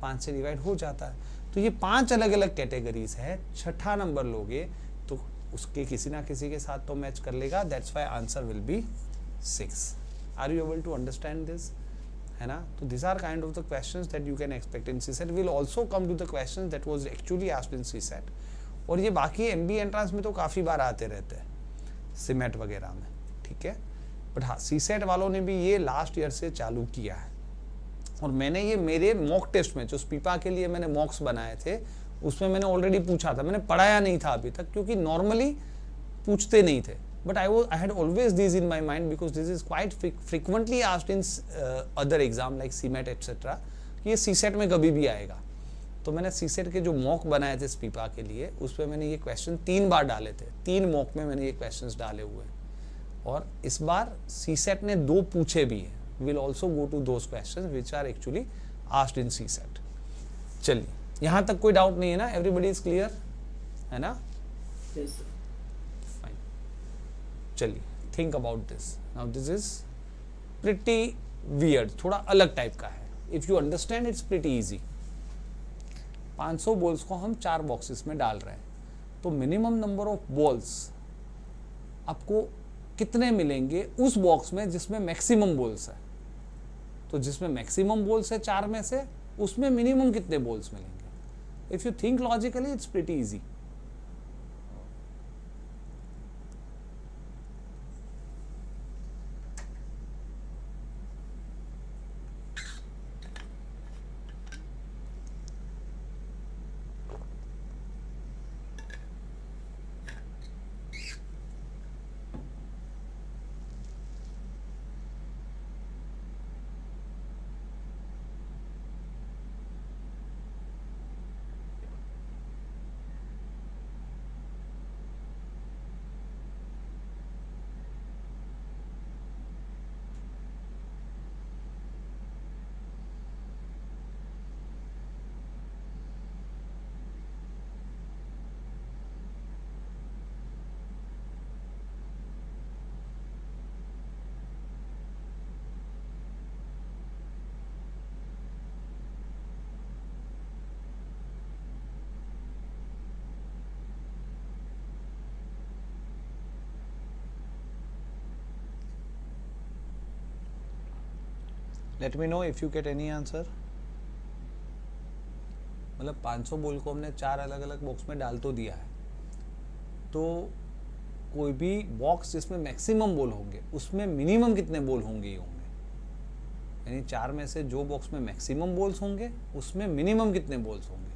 5 से डिवाइड हो जाता है. तो ये 5 अलग अलग कैटेगरीज है. छठा नंबर लोगे तो उसके किसी ना किसी के साथ तो मैच कर लेगा, that's why answer will be 6। Are you able to understand this, है ना? तो this are kind of the questions that you can expect in CSAT. Will also come to the questions that was actually asked in CSAT, और ये बाकी MBA entrance में तो काफ़ी बार आते रहते हैं, सीमेट वगैरह में, ठीक है। बट हाँ, सीसेट वालों ने भी ये लास्ट ईयर से चालू किया है, और मैंने ये मेरे मॉक टेस्ट में जो स्पीपा के लिए मैंने मॉक्स बनाए थे उसमें मैंने ऑलरेडी पूछा था, मैंने पढ़ाया नहीं था अभी तक क्योंकि नॉर्मली पूछते नहीं थे, but I had always this in my mind because this is quite frequently asked in other exam like CMAT et cetera, ये सीसेट में कभी भी आएगा। तो मैंने सीसेट के जो मॉक बनाए थे स्पीपा के लिए उसमें मैंने ये क्वेश्चन 3 बार डाले थे, 3 मॉक में मैंने ये क्वेश्चन डाले हुए, और इस बार सीसेट ने 2 पूछे भी हैं। Will also go to those question which are actually asked in CSAT. चलिए, यहाँ तक कोई डाउट नहीं है ना? एवरीबडी इज क्लियर, है ना? Yes, sir. फाइन, चलिए, think about this now. This is pretty weird, थोड़ा अलग टाइप का है। If you understand it's pretty easy. 500 balls को हम 4 बॉक्सेस में डाल रहे हैं, तो मिनिमम नंबर ऑफ बॉल्स आपको कितने मिलेंगे उस बॉक्स में जिसमें मैक्सिमम बॉल्स है? तो जिसमें मैक्सिमम बॉल्स है 4 में से, उसमें मिनिमम कितने बॉल्स मिलेंगे? If you think logically it's pretty easy. Let me know if you get any answer. मतलब 500 बॉल को हमने 4 अलग अलग बॉक्स में डाल तो दिया है, तो कोई भी बॉक्स जिसमें मैक्सिमम बॉल होंगे उसमें मिनिमम कितने बॉल होंगे ही होंगे, यानी 4 में से जो बॉक्स में मैक्सिमम बॉल्स होंगे उसमें मिनिमम कितने बॉल्स होंगे?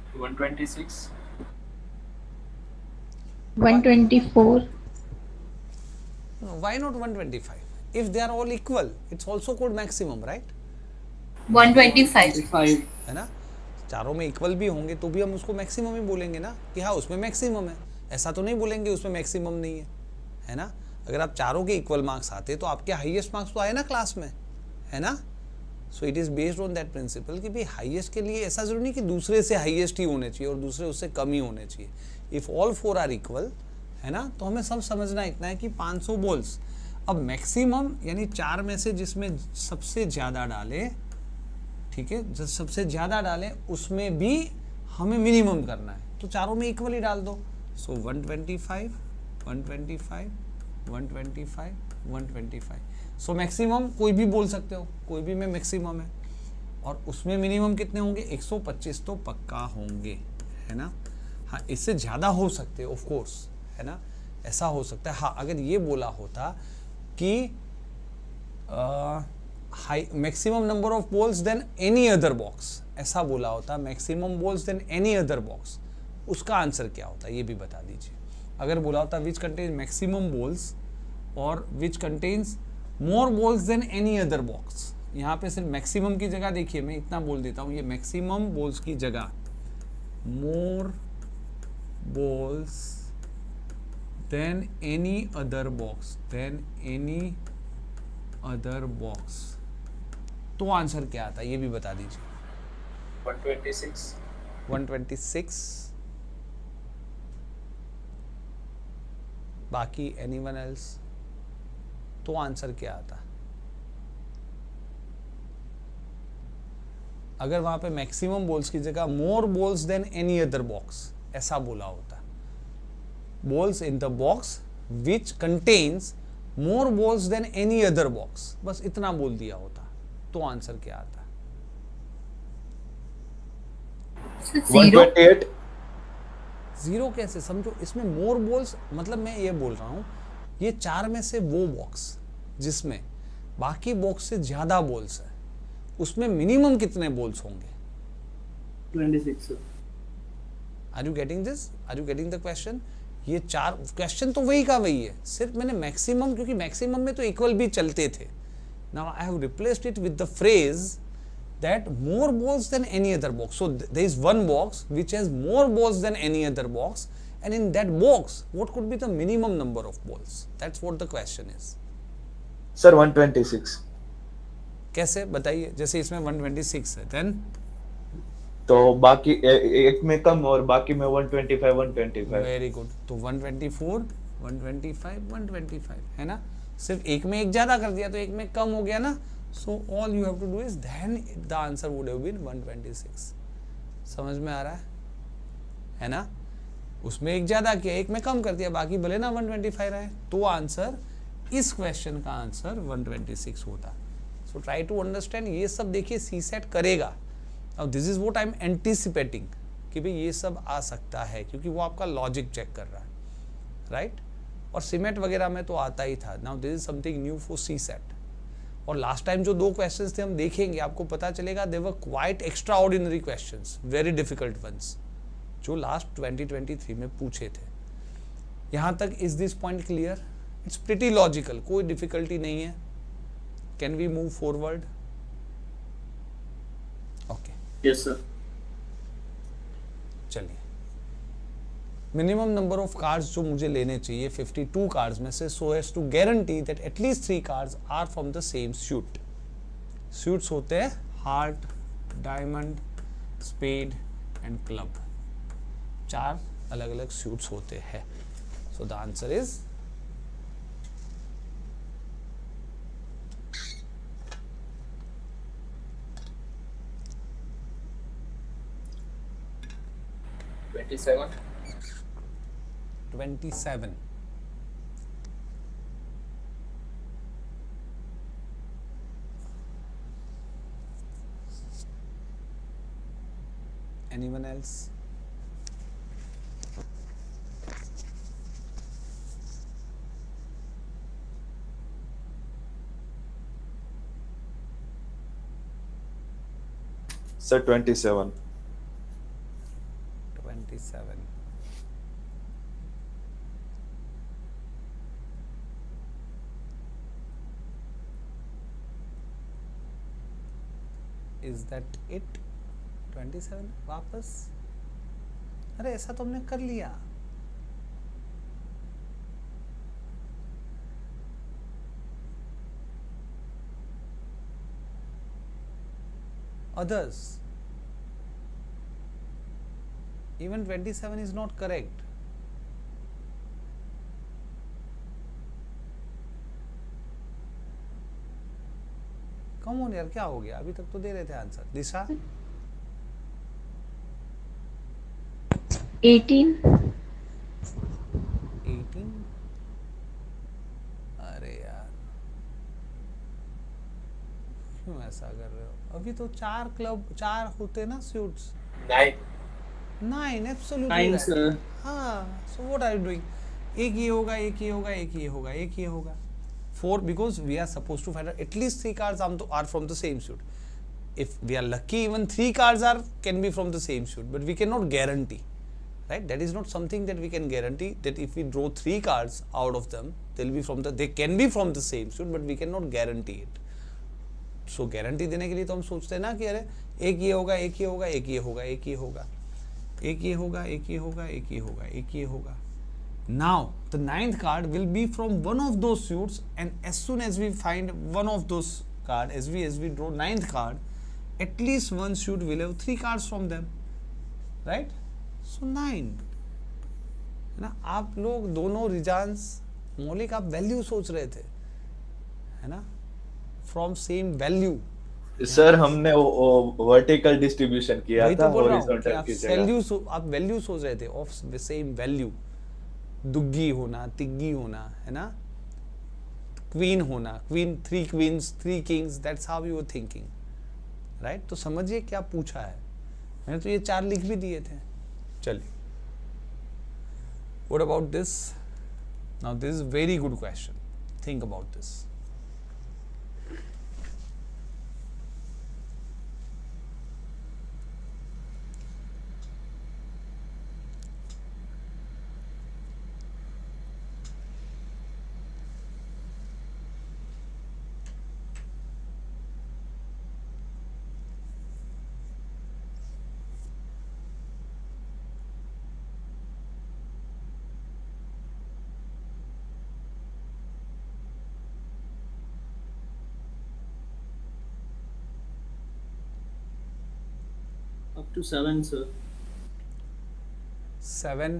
तो 126। 124. Why not 125? If they are all equal, it's also called maximum, right? 125. 5. है ना? चारों में इक्वल भी होंगे तो भी हम उसको मैक्सिमम ही बोलेंगे ना, कि हाँ उसमें मैक्सिमम है। ऐसा तो नहीं बोलेंगे उसमें मैक्सिमम नहीं है ना? अगर आप चारों के इक्वल मार्क्स आते तो आपके हाईएस्ट मार्क्स तो आए ना क्लास में, है ना? So it is based on that principle कि भाई हाईएस्ट के लिए ऐसा जरूरी नहीं कि दूसरे से हाईएस्ट ही होने चाहिए और दूसरे उससे कम ही होने चाहिए। इफ़ ऑल 4 आर इक्वल, है ना, तो हमें सब समझना इतना है कि 500 बॉल्स, अब मैक्सिमम यानी 4 में से जिसमें सबसे ज़्यादा डाले, ठीक है, जो सबसे ज़्यादा डालें उसमें भी हमें मिनिमम करना है, तो चारों में इक्वली डाल दो। सो 125, 125, 125, 125। सो मैक्सिमम कोई भी बोल सकते हो, कोई भी में मैक्सिमम है, और उसमें मिनिमम कितने होंगे? 125 तो पक्का होंगे, है ना? हाँ, इससे ज़्यादा हो सकते हैं ऑफ कोर्स, है ना, ऐसा हो सकता है। हाँ, अगर ये बोला होता कि maximum number of balls than any other box, ऐसा बोला होता maximum balls than any other box, उसका आंसर क्या होता ये भी बता दीजिए। अगर बोला होता विच कंटेन्स मैक्सिमम बॉल्स और which contains more balls than any other box, यहाँ पे सिर्फ मैक्सिमम की जगह देखिए मैं इतना बोल देता हूँ, ये मैक्सिमम बॉल्स की जगह more balls than any other box, than any other box, तो आंसर क्या आता है ये भी बता दीजिए। 126। 126, बाकी एनीवन एल्स, तो आंसर क्या आता? अगर वहां पे मैक्सिमम बॉल्स की जगह more balls than any other box ऐसा बोला होता, balls in the box which contains more balls than any other box, बस इतना बोल दिया होता, तो आंसर क्या आता? 128. जीरो कैसे? समझो, इसमें मोर बॉल्स मतलब मैं ये बोल रहा हूं, ये 4 में से वो बॉक्स जिसमें बाकी बॉक्स से ज्यादा बॉल्स है, उसमें मिनिमम कितने बॉल्स होंगे? 26 sir. Are you getting this? Are you getting the question? ये 4 क्वेश्चन तो वही का वही है, सिर्फ मैंने मैक्सिमम, क्योंकि मैक्सिमम में तो इक्वल भी चलते थे. Now I have replaced it with the phrase that more balls than any other box. So there is one box which has more balls than any other box, and in that box what could be the minimum number of balls? That's what the question is. Sir, 126. कैसे बताइए? जैसे इसमें 126 है, then तो बाकी एक में कम और बाकी में 125 125. very good. तो 124 125 125 है ना, सिर्फ एक में एक ज्यादा कर दिया तो एक में कम हो गया ना. So all you have to do is then the answer would have been 126. समझ में आ रहा है ना? उसमें एक ज्यादा किया, एक में कम कर दिया, बाकी भले ना 125 रहे, तो आंसर, इस क्वेश्चन का आंसर 126 होता. So try to understand. ये सब देखिए सी सेट करेगा. अब this is what I am anticipating कि भाई ये सब आ सकता है, क्योंकि वो आपका लॉजिक चेक कर रहा है, राइट? और सीमेट वगैरह में तो आता ही था. Now this is something new for C set. और लास्ट टाइम जो 2 क्वेश्चंस थे हम देखेंगे, आपको पता चलेगा they were quite extraordinary questions, very difficult ones, जो लास्ट 2023 में पूछे थे. यहां तक is this point clear? It's pretty logical, कोई डिफिकल्टी नहीं है. Can we move forward? Okay, Yes sir. चलिए. मिनिमम नंबर ऑफ कार्ड्स जो मुझे लेने चाहिए 52 कार्ड्स में से, so as to guarantee that at least 3 cards are from the same suit. Suits होते हैं heart, diamond, spade and club. 4 अलग अलग सूट्स होते हैं. So the answer is $27. 27. Anyone else? Sir, 27. 27. Is that it? 27 वापस? अरे ऐसा तो हमने कर लिया. Others. Even 27 is not correct. Come on यार, क्या हो गया? अभी तक तो दे रहे थे आंसर. दिशा? 18. 18. अरे यार क्यों ऐसा कर रहे हो? अभी तो 4 होते ना सूट्स. 9 एब्सोल्युटली. 9 sir. हाँ, so what are you doing? एक ये होगा, एक ये होगा, एक ये होगा, एक ये होगा. 4 because we are supposed to find out at least 3 cards are from the same suit. If we are lucky, even 3 cards can be from the same suit, but we cannot guarantee, right? That is not something that we can guarantee, that if we draw 3 cards out of them, they can be from the same suit, but we cannot guarantee it. So guarantee देने के लिए तो हम सोचते हैं ना कि अरे एक ये होगा, एक ये होगा, एक ये होगा, एक ये होगा, एक ये होगा, एक ये होगा, एक ये होगा, एक ये होगा. Now the 9th card will be from one of those suits, and as soon as we find one of those card, as we draw 9th card, at least one suit will have 3 cards from them, right? So 9, है ना। आप लोग दोनों रिजांस मौलिक आप value सोच रहे थे, है ना, फ्रॉम सेम वैल्यू। सर हमने वो वर्टिकल डिस्ट्रीब्यूशन किया वही था तो बोल रहा हूँ कि हॉरिजॉन्टल आप की जगह। आप वैल्यू सोच रहे थे ऑफ सेम वैल्यू, दुग्गी होना, तिग्गी होना, है ना, क्वीन होना, queen, 3 queens 3 kings, that's how you were thinking, right. तो समझिए क्या पूछा है, मैंने तो ये 4 लिख भी दिए थे। चलिए, what about this now, this is very good question, think about this. Up to 7, sir. 7.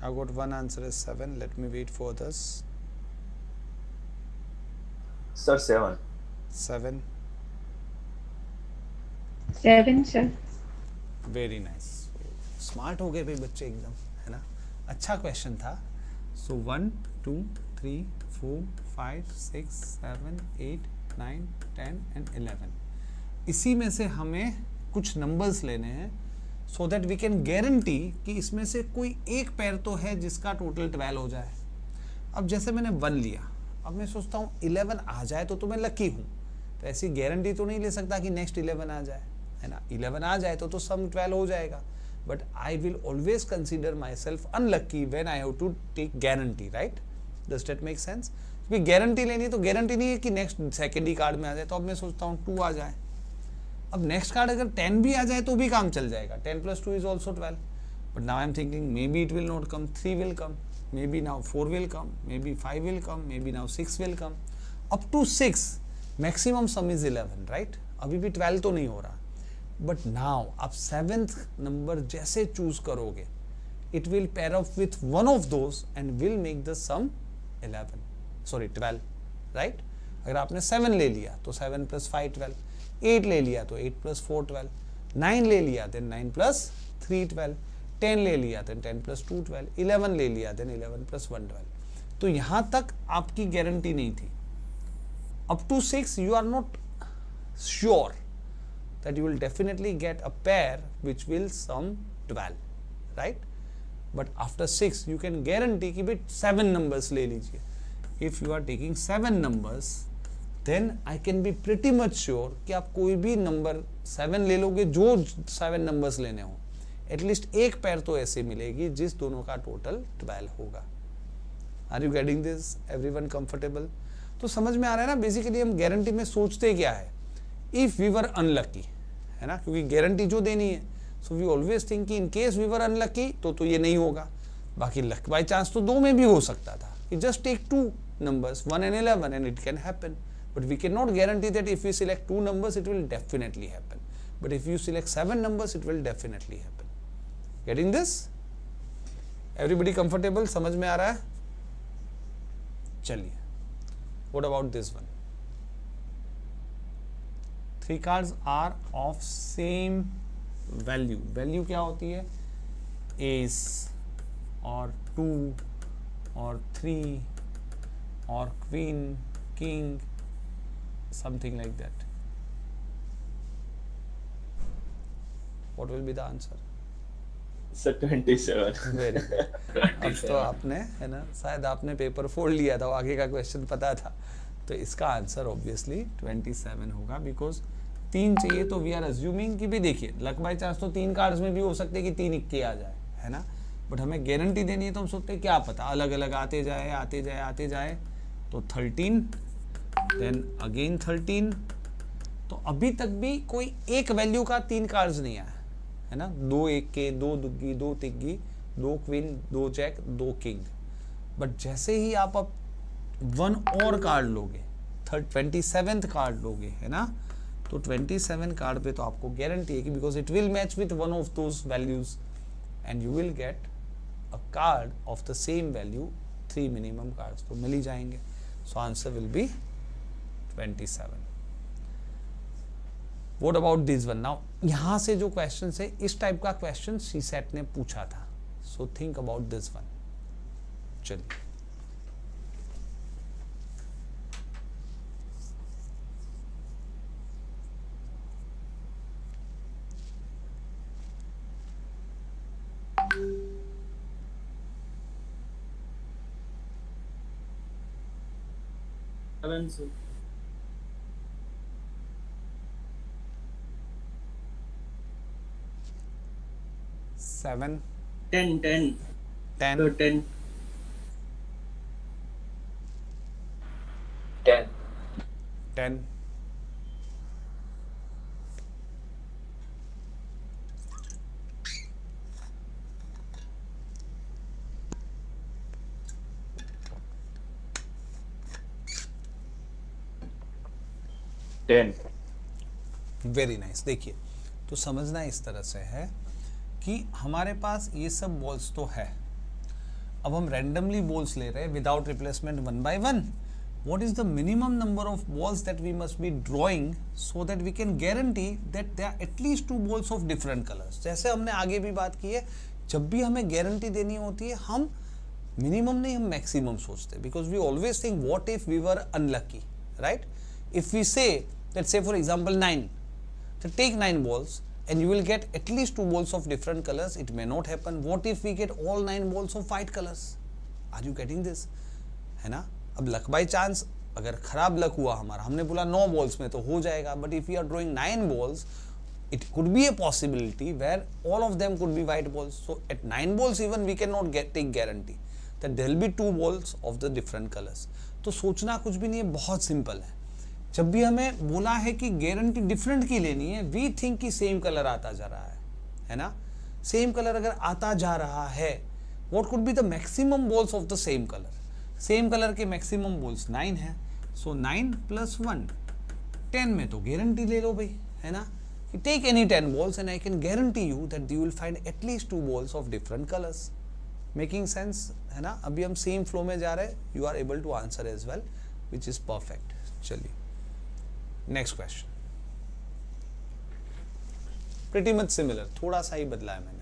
I got one answer is 7. Let me wait for others. Sir 7. 7. 7, sir. Very nice, smart हो गए भाई बच्चे एकदम, है ना। अच्छा क्वेश्चन था। सो 1 2 3 4 5 6 7 8 9 10 and 11, इसी में से हमें कुछ नंबर्स लेने हैं so that we can guarantee कि इसमें से कोई एक पेयर तो है जिसका टोटल 12 हो जाए। अब जैसे मैंने 1 लिया, अब मैं सोचता हूँ 11 आ जाए तो मैं लकी हूँ, तो ऐसी गारंटी तो नहीं ले सकता कि नेक्स्ट 11 आ जाए, है ना। 11 आ जाए तो सम 12 हो जाएगा, but I will always consider myself unlucky when I have to take guarantee, right. Does that make sense? क्योंकि गारंटी लेनी है तो गारंटी नहीं है कि नेक्स्ट सेकेंड ही कार्ड में आ जाए। तो अब मैं सोचता हूँ 2 आ जाए, अब नेक्स्ट कार्ड अगर 10 भी आ जाए तो भी काम चल जाएगा, 10 + 2 is also 12, but now I am thinking maybe it will not come, 3 will come, maybe now 4 will come, maybe 5 will come, maybe now 6 will come, up to 6, maximum sum is 11, right. अभी भी 12 तो नहीं हो रहा, but now आप 7th number जैसे choose करोगे, it will pair up with one of those and will make the sum 12, right. अगर आपने 7 ले लिया तो 7 + 5 12, 8 ले लिया तो 8 + 4 12, 9 ले लिया then 9 + 3 12, 10 ले लिया then 10 + 2 12, 11 ले लिया then 11 + 1 12। तो यहाँ तक आपकी गारंटी नहीं थी। Up to 6 you are not sure that you will definitely get a pair which will sum 12, right? But after 6 you can guarantee कि भाई 7 numbers ले लीजिए। If you are taking 7 numbers, then I can be pretty much sure कि आप कोई भी number 7 ले लोगे, जो 7 numbers लेने हो, एटलीस्ट एक पैर तो ऐसे मिलेगी जिस दोनों का टोटल 12 होगा। Are you getting this? Everyone comfortable? तो समझ में आ रहा है ना। बेसिकली हम गारंटी में सोचते क्या है, इफ वी वर अनलकी, है ना, क्योंकि गारंटी जो देनी है, सो वी ऑलवेज थिंक कि in case we were unlucky तो ये नहीं होगा। बाकी लक बाय चांस तो 2 में भी हो सकता था। You just take 2 numbers 1 and 11 and it can happen, but we cannot guarantee that if we select 2 numbers it will definitely happen, but if you select 7 numbers it will definitely happen. Getting this? Everybody comfortable? समझ में आ रहा है? चलिए, what about this one? 3 cards are of same value. Value क्या होती है? Ace और 2 और 3 or queen, king, something like that. What will be the answer? Sir 27. Very good. अब तो आपने, है ना, शायद आपने पेपर फोड़ लिया था, आगे का क्वेश्चन पता था, तो इसका आंसर ऑब्वियसली 27 होगा। बिकॉज 3 चाहिए तो वी आर अज्यूमिंग कि भी देखिए लक बाय चांस तो 3 कार्ड्स में भी हो सकते हैं कि 3 इक्के आ जाए, है ना, बट हमें गारंटी देनी है तो हम सोचते हैं क्या पता अलग अलग आते जाए। तो 13, देन अगेन 13, तो अभी तक भी कोई एक वैल्यू का 3 कार्ड्स नहीं आया, है ना। 2 इक्के, 2 दुग्गी, 2 तिग्गी, 2 क्वीन, 2 जैक, 2 किंग। बट जैसे ही आप अब 1 और कार्ड लोगे, 27th कार्ड लोगे, है ना, तो 27 कार्ड पे तो आपको गारंटी है कि because it will match with one of those values and you will get a card of the same value, 3 minimum cards तो मिल ही जाएंगे. So answer will be 27. What about this one? Now यहाँ से जो questions है, इस type का question CSET ने पूछा था. So think about this one. चलिए. Sir. 7, 10. 10, 10. 10. 10, 10. Very nice. देखिए, तो समझना इस तरह से है कि हमारे पास ये सब बॉल्स तो है. अब हम रैंडमली बॉल्स ले रहे हैं without replacement 1 by 1. What is the minimum number of balls that we must be drawing so that we can guarantee that there are at least 2 balls of different colors? जैसे हमने आगे भी बात की है, जब भी हमें गारंटी देनी होती है हम मिनिमम नहीं, हम मैक्सिमम सोचते हैं, because we always think what if we were unlucky, right? If we say, let's say for example 9, so take 9 balls and you will get at least 2 balls of different colors. It may not happen. What if we get all 9 balls of white colors? Are you getting this? है ना? अब luck by chance, अगर खराब luck हुआ हमारा, हमने बोला 9 balls में तो हो जाएगा, but if we are drawing 9 balls, it could be a possibility where all of them could be white balls. So at 9 balls even we cannot take guarantee that there will be 2 balls of the different colors. तो सोचना कुछ भी नहीं है, बहुत simple है. जब भी हमें बोला है कि गारंटी डिफरेंट की लेनी है, वी थिंक कि सेम कलर आता जा रहा है ना? सेम कलर अगर आता जा रहा है, what could be the maximum balls of the same colour? Same colour के मैक्सिमम बॉल्स 9 है. सो 9 + 1 10 में तो गारंटी ले लो भाई, है ना? Take any 10 balls and I can guarantee you that you will find at least 2 balls of different colours. Making sense है ना? अभी हम सेम फ्लो में जा रहे हैं. You are able to answer as well, which is perfect. चलिए, next question. Pretty much similar, थोड़ा सा ही बदला है मैंने.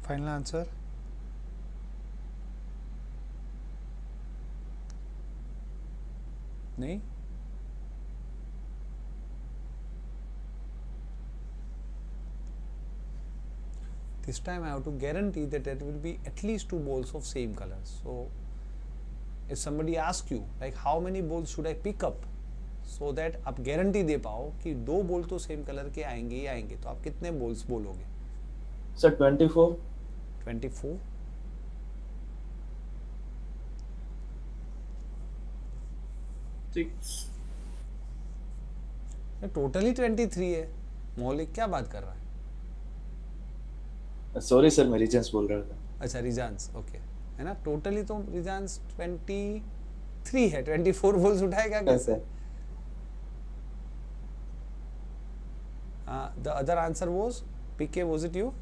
Final answer. नहीं, this time I have to guarantee that there will be at least 2 balls of same colors. So if somebody asks you like how many balls should I pick up so that आप guarantee दे पाओ कि 2 ball तो same colour के आएंगे ही आएंगे, तो आप कितने बॉल्स बोलोगे? सर 24. 24. टोटली 23 है. मौलिक क्या बात कर रहा है? सॉरी सर, मैं रिजेंस बोल रहा था. अच्छा, रिजांस, ओके, है ना? टोटली तो रिजांस 23 है. 24 बॉल्स उठाएगा कैसे? The other answer was PK. Was it you?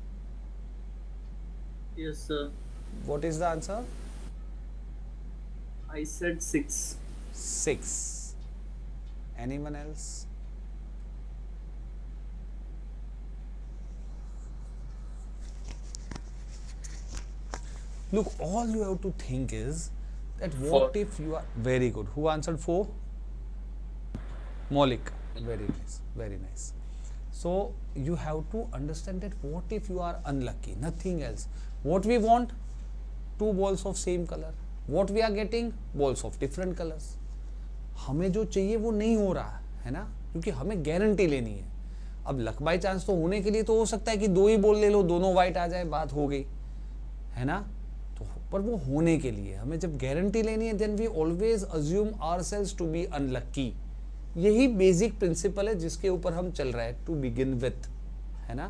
Yes, sir. What is the answer? I said 6. 6. Anyone else? Look, all you have to think is that what 4. if you are very good. Who answered 4? Maulik. Very nice, very nice. So you have to understand that what if you are unlucky, nothing else. What we want, two balls of same color. What we are getting, balls of different colors. हमें जो चाहिए वो नहीं हो रहा है ना, क्योंकि हमें गारंटी लेनी है. अब लक बाई चांस तो होने के लिए तो हो सकता है कि दो ही बॉल ले लो, दोनों वाइट आ जाए, बात हो गई है ना. तो पर वो होने के लिए हमें जब गारंटी लेनी है, then we always assume ourselves to be unlucky. यही बेसिक प्रिंसिपल है जिसके ऊपर हम चल रहे हैं टू बिगिन विथ, है ना.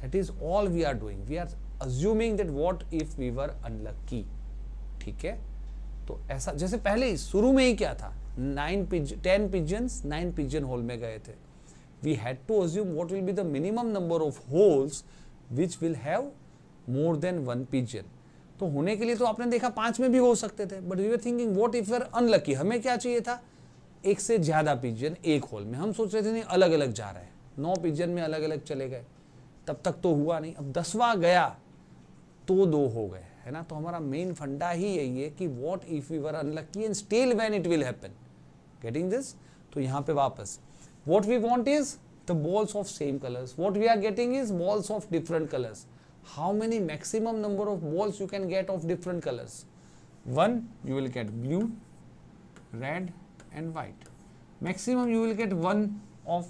That is all we are doing. We are assuming that what if we were unlucky. ठीक है, तो ऐसा जैसे पहले ही शुरू में ही क्या था, 10 पिजन्स 9 पिजन होल में गए थे. We had to assume what will be the minimum number of holes which will have more than 1 pigeon. तो होने के लिए तो आपने देखा 5 में भी हो सकते थे, but we were thinking what if we are unlucky. हमें क्या चाहिए था, एक से ज्यादा पिजन एक होल में. हम सोच रहे थे नहीं अलग अलग जा रहे हैं, 9 पिजन में अलग अलग चले गए, तब तक तो हुआ नहीं. अब 10वां गया तो 2 हो गए, है ना. तो हमारा मेन फंडा ही यही है कि what if we were unlucky and still when it will happen. Getting this. तो यहाँ पे वापस what we want is the balls of same colours. What we are getting is balls of different colours. How many maximum number of balls you can get of different colours. 1 you will get blue, red and white. Maximum you will get 1 of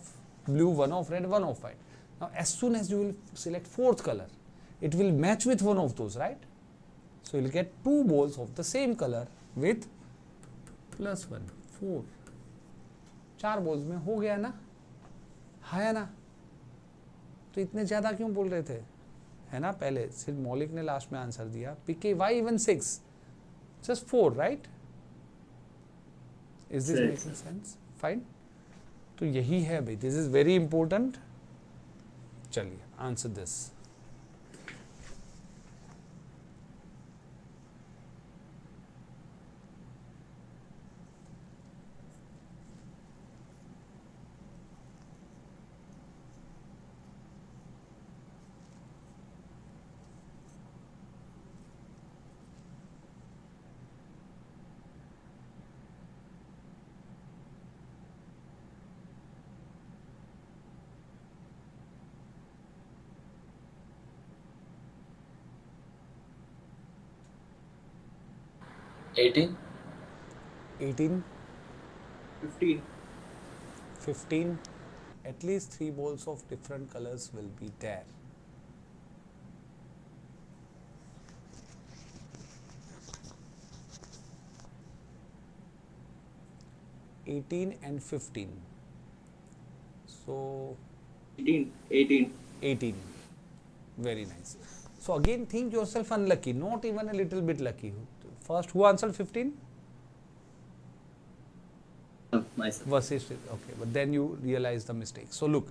blue, 1 of red, 1 of white. Now as soon as you will select 4th color, it will match with one of those, right? So you will get 2 balls of the same color with +1, 4. 4 balls में हो गया ना, है ना. तो इतने ज्यादा क्यों बोल रहे थे, है ना. पहले सिर्फ मौलिक ने लास्ट में आंसर दिया. PK, why even 6? Just 4, right? Is this making sense? Fine. तो यही है भाई, दिस इज वेरी इंपॉर्टेंट. चलिए answer this. Eighteen 18, 15. 15. At least 3 balls of different colors will be there. (18) and 15. So 18. Very nice. So again think yourself unlucky, not even a little bit lucky. First, who answered 15? Myself. Versus, okay, but then you realize the mistake. So look,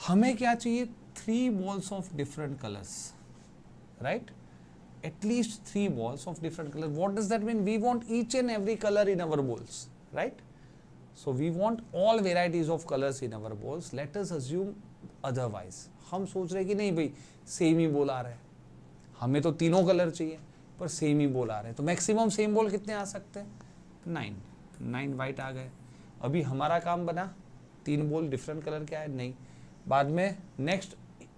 हमें क्या चाहिए, 3 balls of different colors, right? At least 3 balls of different colors. What does that mean? We want each and every color in our balls, right? So we want all varieties of colors in our balls. Let us assume otherwise. हम सोच रहे हैं कि नहीं भाई same ही ball आ रहा है, हमें तो तीनों कलर चाहिए पर सेम ही बॉल आ रहे हैं. तो मैक्सिमम सेम बॉल कितने आ सकते हैं, 9 वाइट आ गए. अभी हमारा काम बना 3 बॉल डिफरेंट कलर के आए, नहीं. बाद में नेक्स्ट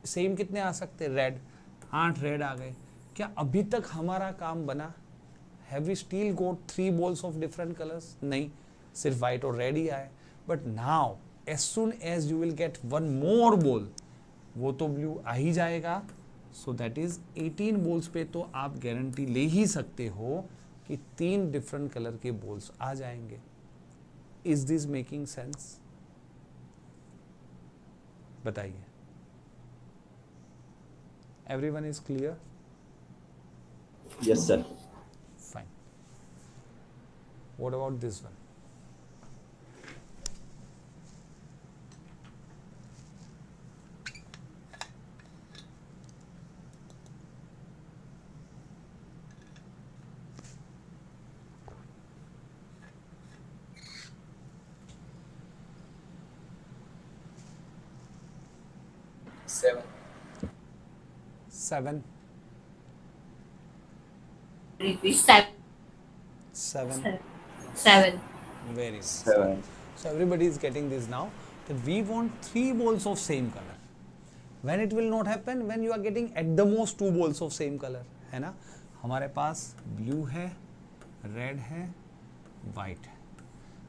सेम कितने आ सकते हैं, रेड. 8 रेड आ गए. क्या अभी तक हमारा काम बना, have we still got 3 balls of different colours, नहीं, सिर्फ वाइट और रेड ही आए. But now as soon as you will get 1 more ball, वो तो ब्लू आ ही जाएगा. सो दैट इज 18 बॉल्स पे तो आप गारंटी ले ही सकते हो कि 3 डिफरेंट कलर के बॉल्स आ जाएंगे. इज दिस मेकिंग सेंस, बताइए. Everyone is clear? Yes, sir. Fine. What about this one? Seven. Repeat. 7. Very nice. 7. So everybody is getting this now that we want 3 balls of same color. When it will not happen? When you are getting at the most 2 balls of same color, है ना. हमारे पास blue है, red है, white है.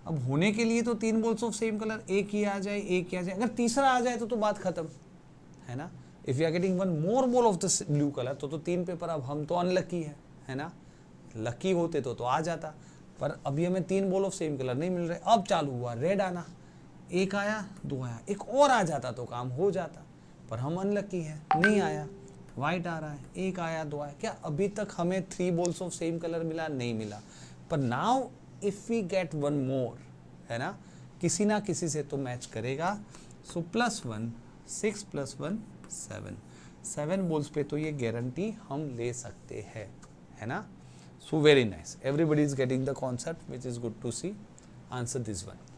अब होने के लिए तो 3 balls of same color, एक ही आ जाए, एक ही आ जाए. अगर तीसरा आ जाए तो बात खत्म, है ना. If you are getting 1 more ball of the blue colour तो 3 पेपर. अब हम तो अनलकी है ना. लकी होते तो आ जाता, पर अभी हमें 3 बॉल ऑफ सेम कलर नहीं मिल रहे. अब चालू हुआ रेड आना, एक आया, 2 आया, एक और आ जाता तो काम हो जाता, पर हम अनलकी है, नहीं आया. वाइट आ रहा है, एक आया, 2 आया. क्या अभी तक हमें 3 बॉल्स ऑफ सेम कलर मिला? नहीं मिला. पर नाउ इफ वी गेट 1 मोर, है ना, किसी ना किसी से तो मैच करेगा. सो +1 6 + 1 7 बॉल्स पे तो ये गारंटी हम ले सकते हैं, है ना. So very nice. Everybody is getting the concept, which is good to see. Answer this one.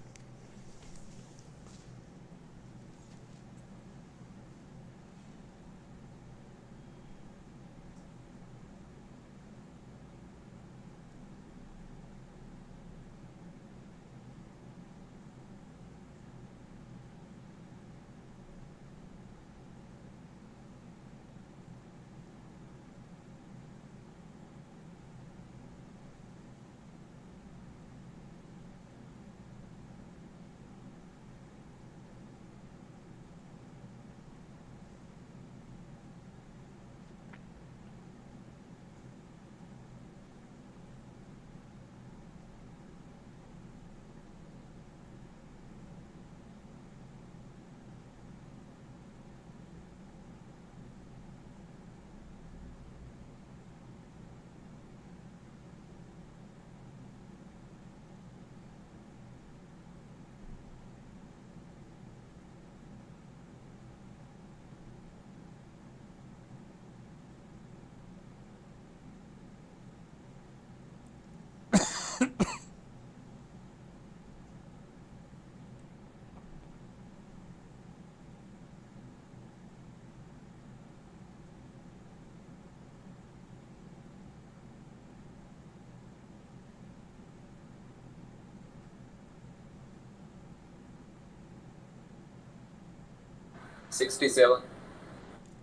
$67.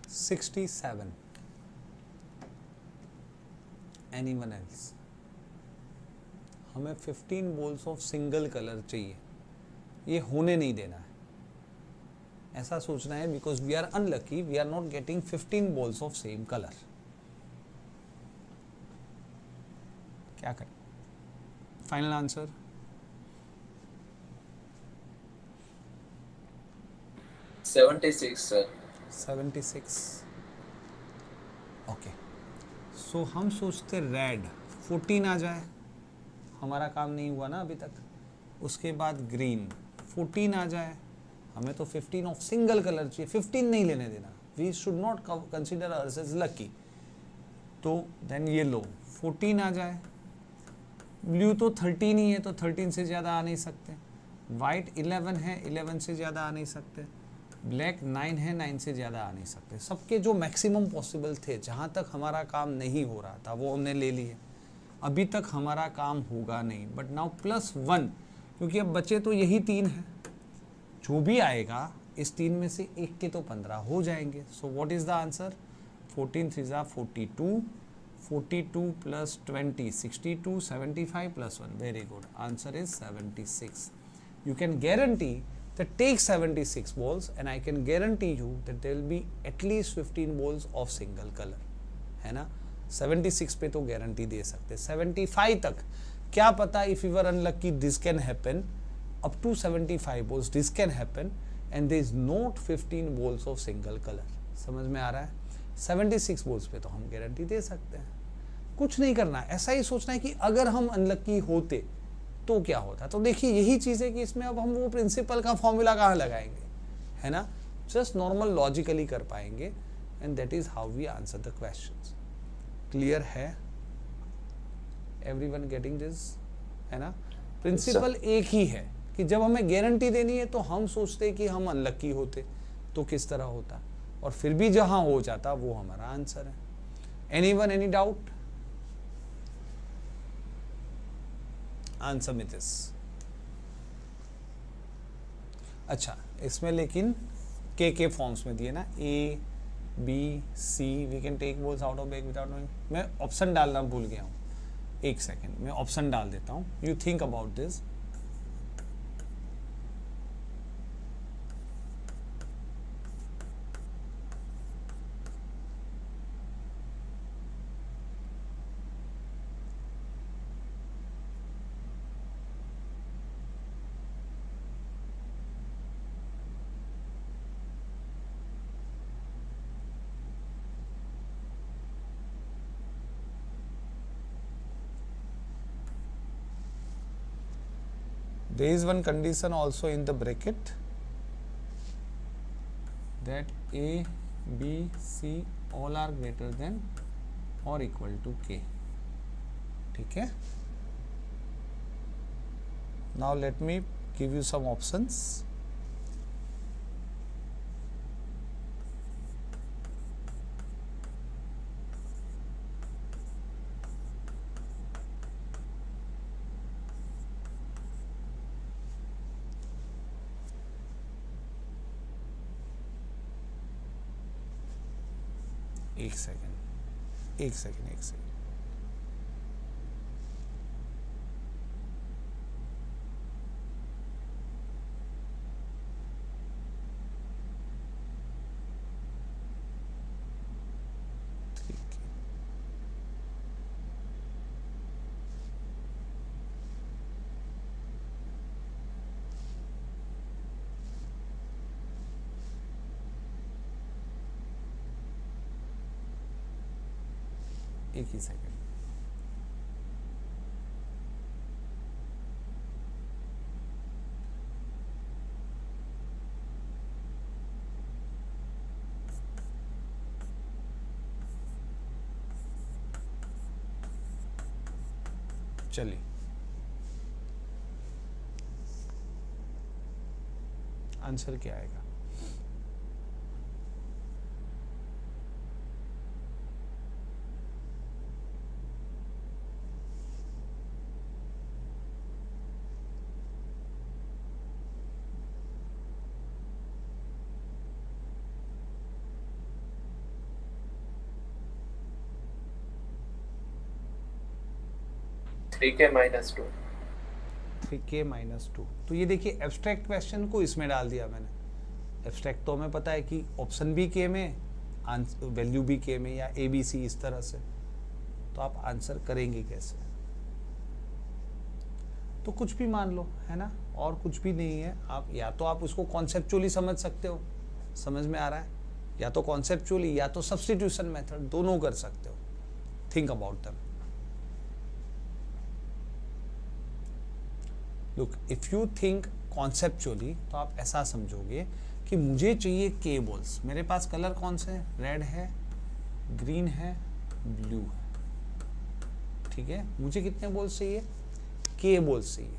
67. Anyone else? हमें 15 बॉल्स ऑफ सिंगल कलर चाहिए. ये होने नहीं देना है, ऐसा सोचना है. Because we are unlucky, we are not getting 15 balls of same colour. क्या करें? Final answer. $76, sir. 76. Okay. So हम सोचते रेड 14 आ जाए, हमारा काम नहीं हुआ ना अभी तक. उसके बाद ग्रीन 14 आ जाए, हमें तो 15 ऑफ सिंगल कलर चाहिए. 15 नहीं लेने देना. We should not consider ours as lucky. तो देन येलो 14 आ जाए. ब्लू तो 13 ही है, तो 13 से ज़्यादा आ नहीं सकते. वाइट 11 है, 11 से ज़्यादा आ नहीं सकते. ब्लैक 9 है, 9 से ज़्यादा आ नहीं सकते. सबके जो मैक्सिमम पॉसिबल थे, जहाँ तक हमारा काम नहीं हो रहा था, वो हमने ले लिए. अभी तक हमारा काम होगा नहीं. बट नाउ +1, क्योंकि अब बचे तो यही 3 हैं. जो भी आएगा इस 3 में से एक के तो 15 हो जाएंगे. So what is the answer? 14 3 ज़ा 42, 42 + 20 62, 75 + 1. Very good. Answer is 76. You can guarantee that take 76 balls and I can guarantee you that there will be at least 15 balls of single color, है ना. 76 पे तो गारंटी दे सकते. 75 तक क्या पता, if you were unlucky this can happen. Up to 75 balls this can happen and there is not 15 balls of single color. समझ में आ रहा है? 76 balls पे तो हम गारंटी दे सकते हैं. कुछ नहीं करना, ऐसा ही सोचना है कि अगर हम अनलकी होते तो क्या होता. तो देखिए यही चीज़ है कि इसमें अब हम वो प्रिंसिपल का फॉर्मूला कहाँ लगाएंगे, है ना. जस्ट नॉर्मल लॉजिकली कर पाएंगे and that is how we answer the questions. Clear है? एवरीवन गेटिंग दिस, है ना. प्रिंसिपल एक ही है कि जब हमें गारंटी देनी है तो हम सोचते कि हम अनलकी होते तो किस तरह होता, और फिर भी जहाँ हो जाता वो हमारा आंसर है. Anyone, any doubt? Answer me this. अच्छा, इसमें लेकिन के फॉर्म्स में दिए ना, A B C, we can take balls out of bag without knowing. मैं ऑप्शन डालना भूल गया हूँ, एक सेकेंड, मैं ऑप्शन डाल देता हूँ, you think about this. There is one condition also in the bracket that A, B, C all are greater than or equal to K. ठीक है? Now let me give you some options. एक second एक ही second. चलिए, answer क्या आएगा? -2। 3k - 2। तो ये देखिए, एब्स्ट्रैक्ट क्वेश्चन को इसमें डाल दिया मैंने। एब्स्ट्रैक्ट तो हमें पता है कि ऑप्शन भी के में, वैल्यू भी के में, या ए बी सी इस तरह से। तो आप आंसर करेंगे कैसे? तो कुछ भी मान लो, है ना, और कुछ भी नहीं है। आप या तो आप उसको कॉन्सेप्चुअली समझ सकते हो, समझ में आ रहा है, या तो कॉन्सेप्चुअली या तो सब्स्टिट्यूशन मेथड, दोनों कर सकते हो। Think about them. Look, if you think conceptually, तो आप ऐसा समझोगे कि मुझे चाहिए के बॉल्स। मेरे पास कलर कौन से हैं? रेड है, ग्रीन है, ब्लू है, ठीक है। मुझे कितने बॉल्स चाहिए? के बॉल्स चाहिए।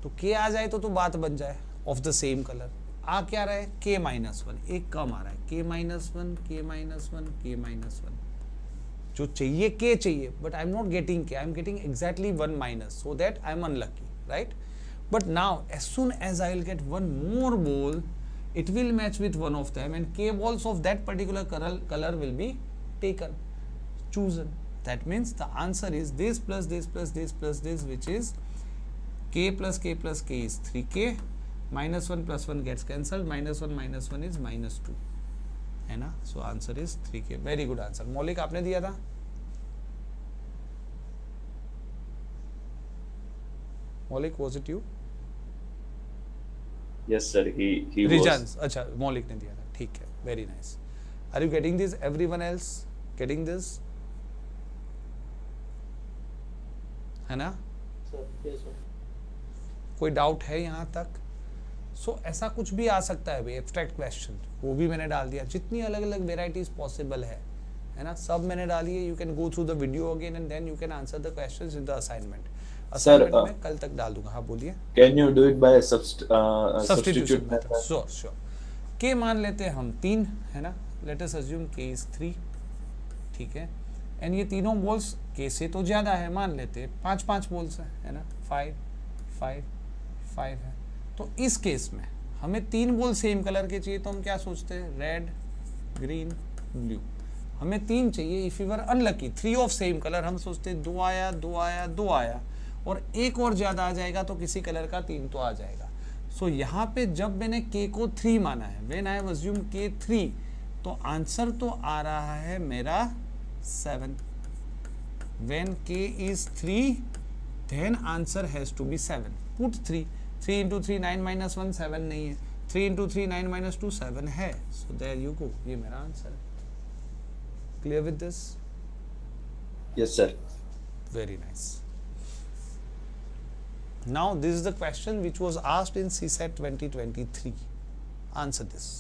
तो के आ जाए तो बात बन जाए, ऑफ द सेम कलर। आ क्या रहा है? के -1, एक कम आ रहा है, के -1, के -1, के -1। जो चाहिए के चाहिए, but I am not getting K, I am getting exactly 1 minus, so that I am unlucky, right? But now, as soon as I will get one more ball, it will match with one of them, and k balls of that particular color will be taken, chosen. That means the answer is this plus this plus this plus this, which is k plus k plus k is 3k, -1 plus 1 gets cancelled, -1 is -2, है ना? So answer is 3k. Very good answer. मौलिक आपने दिया था? मौलिक, was it you? Yes sir, he was. रिजान्स, अच्छा, मौलिक ने दिया था, ठीक है, very nice. Are you getting this? Everyone else getting this, है ना? कोई डाउट है यहाँ तक? सो ऐसा कुछ भी आ सकता है भाई, एब्स्ट्रैक्ट क्वेश्चन, वो भी मैंने डाल दिया। जितनी अलग अलग वेराइटीज पॉसिबल है ना, सब मैंने डाली है। You can go through the video again and then you can answer the questions in the assignment. Assignment में कल तक डाल दूंगा। हाँ बोलिए। Can you do it by substitution method? Sure. के मान लेते हैं हम 3, है ना? लेट अस अज्यूम के इज 3, ठीक है। एंड ये तीनों बॉल्स के से तो ज्यादा है, मान लेते हैं 5 बॉल्स है ना? 5 5 5 है। तो इस केस में हमें 3 बॉल सेम कलर के चाहिए तो हम क्या सोचते हैं, रेड ग्रीन ब्लू। हमें 3 चाहिए, if you are unlucky 3 of same colour, हम सोचते हैं 2 आया 2 आया 2 आया, और एक और ज़्यादा आ जाएगा तो किसी कलर का 3 तो आ जाएगा। सो यहाँ पे जब मैंने k को 3 माना है, when I have assume k 3, तो आंसर तो आ रहा है मेरा 7। When k is 3 then answer has to be 7। Put 3, 3 into 3 9 minus 1 7 नहीं है, 3 इंटू 3 9 माइनस 2 7 है। सो देयर यू गो, ये मेरा आंसर है। Clear with this? Yes sir. Very nice. Now this is the question which was asked in CSET 2023. Answer this.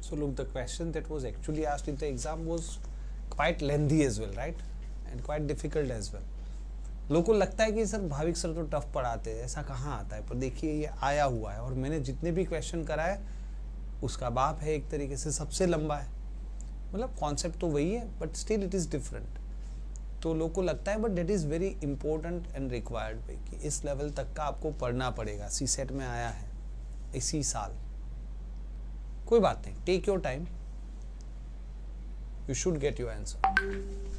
So look, the question that was actually asked in the exam was quite lengthy as well, right? And quite difficult as well. लोगों को लगता है कि sir Bhavik sir तो tough पढ़ाते हैं, ऐसा कहाँ आता है, पर देखिए ये आया हुआ है, और मैंने जितने भी क्वेश्चन कराए उसका बाप है एक तरीके से सबसे लंबा है, मतलब कॉन्सेप्ट तो वही है but still it is different. तो लोगों को लगता है but that is very important and required पे कि इस लेवल तक का आपको पढ़ना पड़ेगा। सी सेट में आया है इसी साल, कोई बात नहीं, take your time, you should get your answer.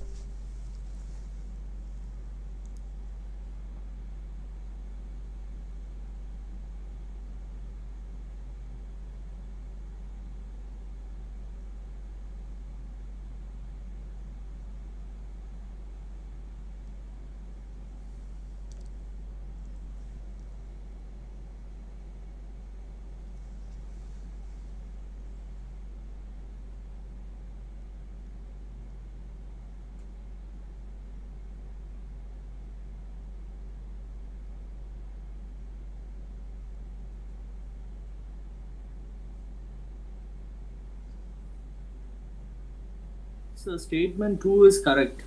So statement 2 is correct.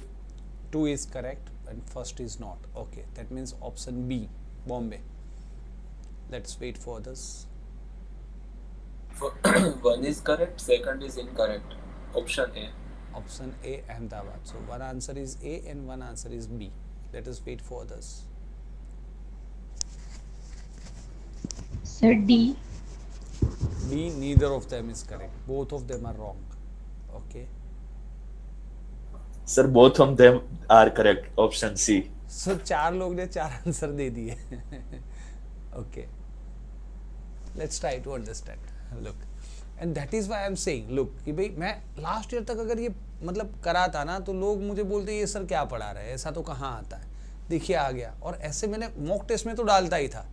2 is correct and first is not. Okay, that means option B, Bombay. Let's wait for this. One is correct, second is incorrect. Option A. Option A, Ahmedabad. So one answer is A and one answer is B. Let us wait for this. Sir, D. B, neither of them is correct. Both of them are wrong. Okay. Sir, both of them are correct. Option C. So चार लोग ने चार answer दे दिए. Okay. Let's try to understand. Look. And that is why I am saying, look, कि भाई मैं last year तक अगर ये मतलब करा था ना तो लोग मुझे बोलते ये सर क्या पढ़ा रहे हैं, ऐसा तो कहाँ आता है, देखिए आ गया. और ऐसे मैंने मॉक टेस्ट में तो डालता ही था,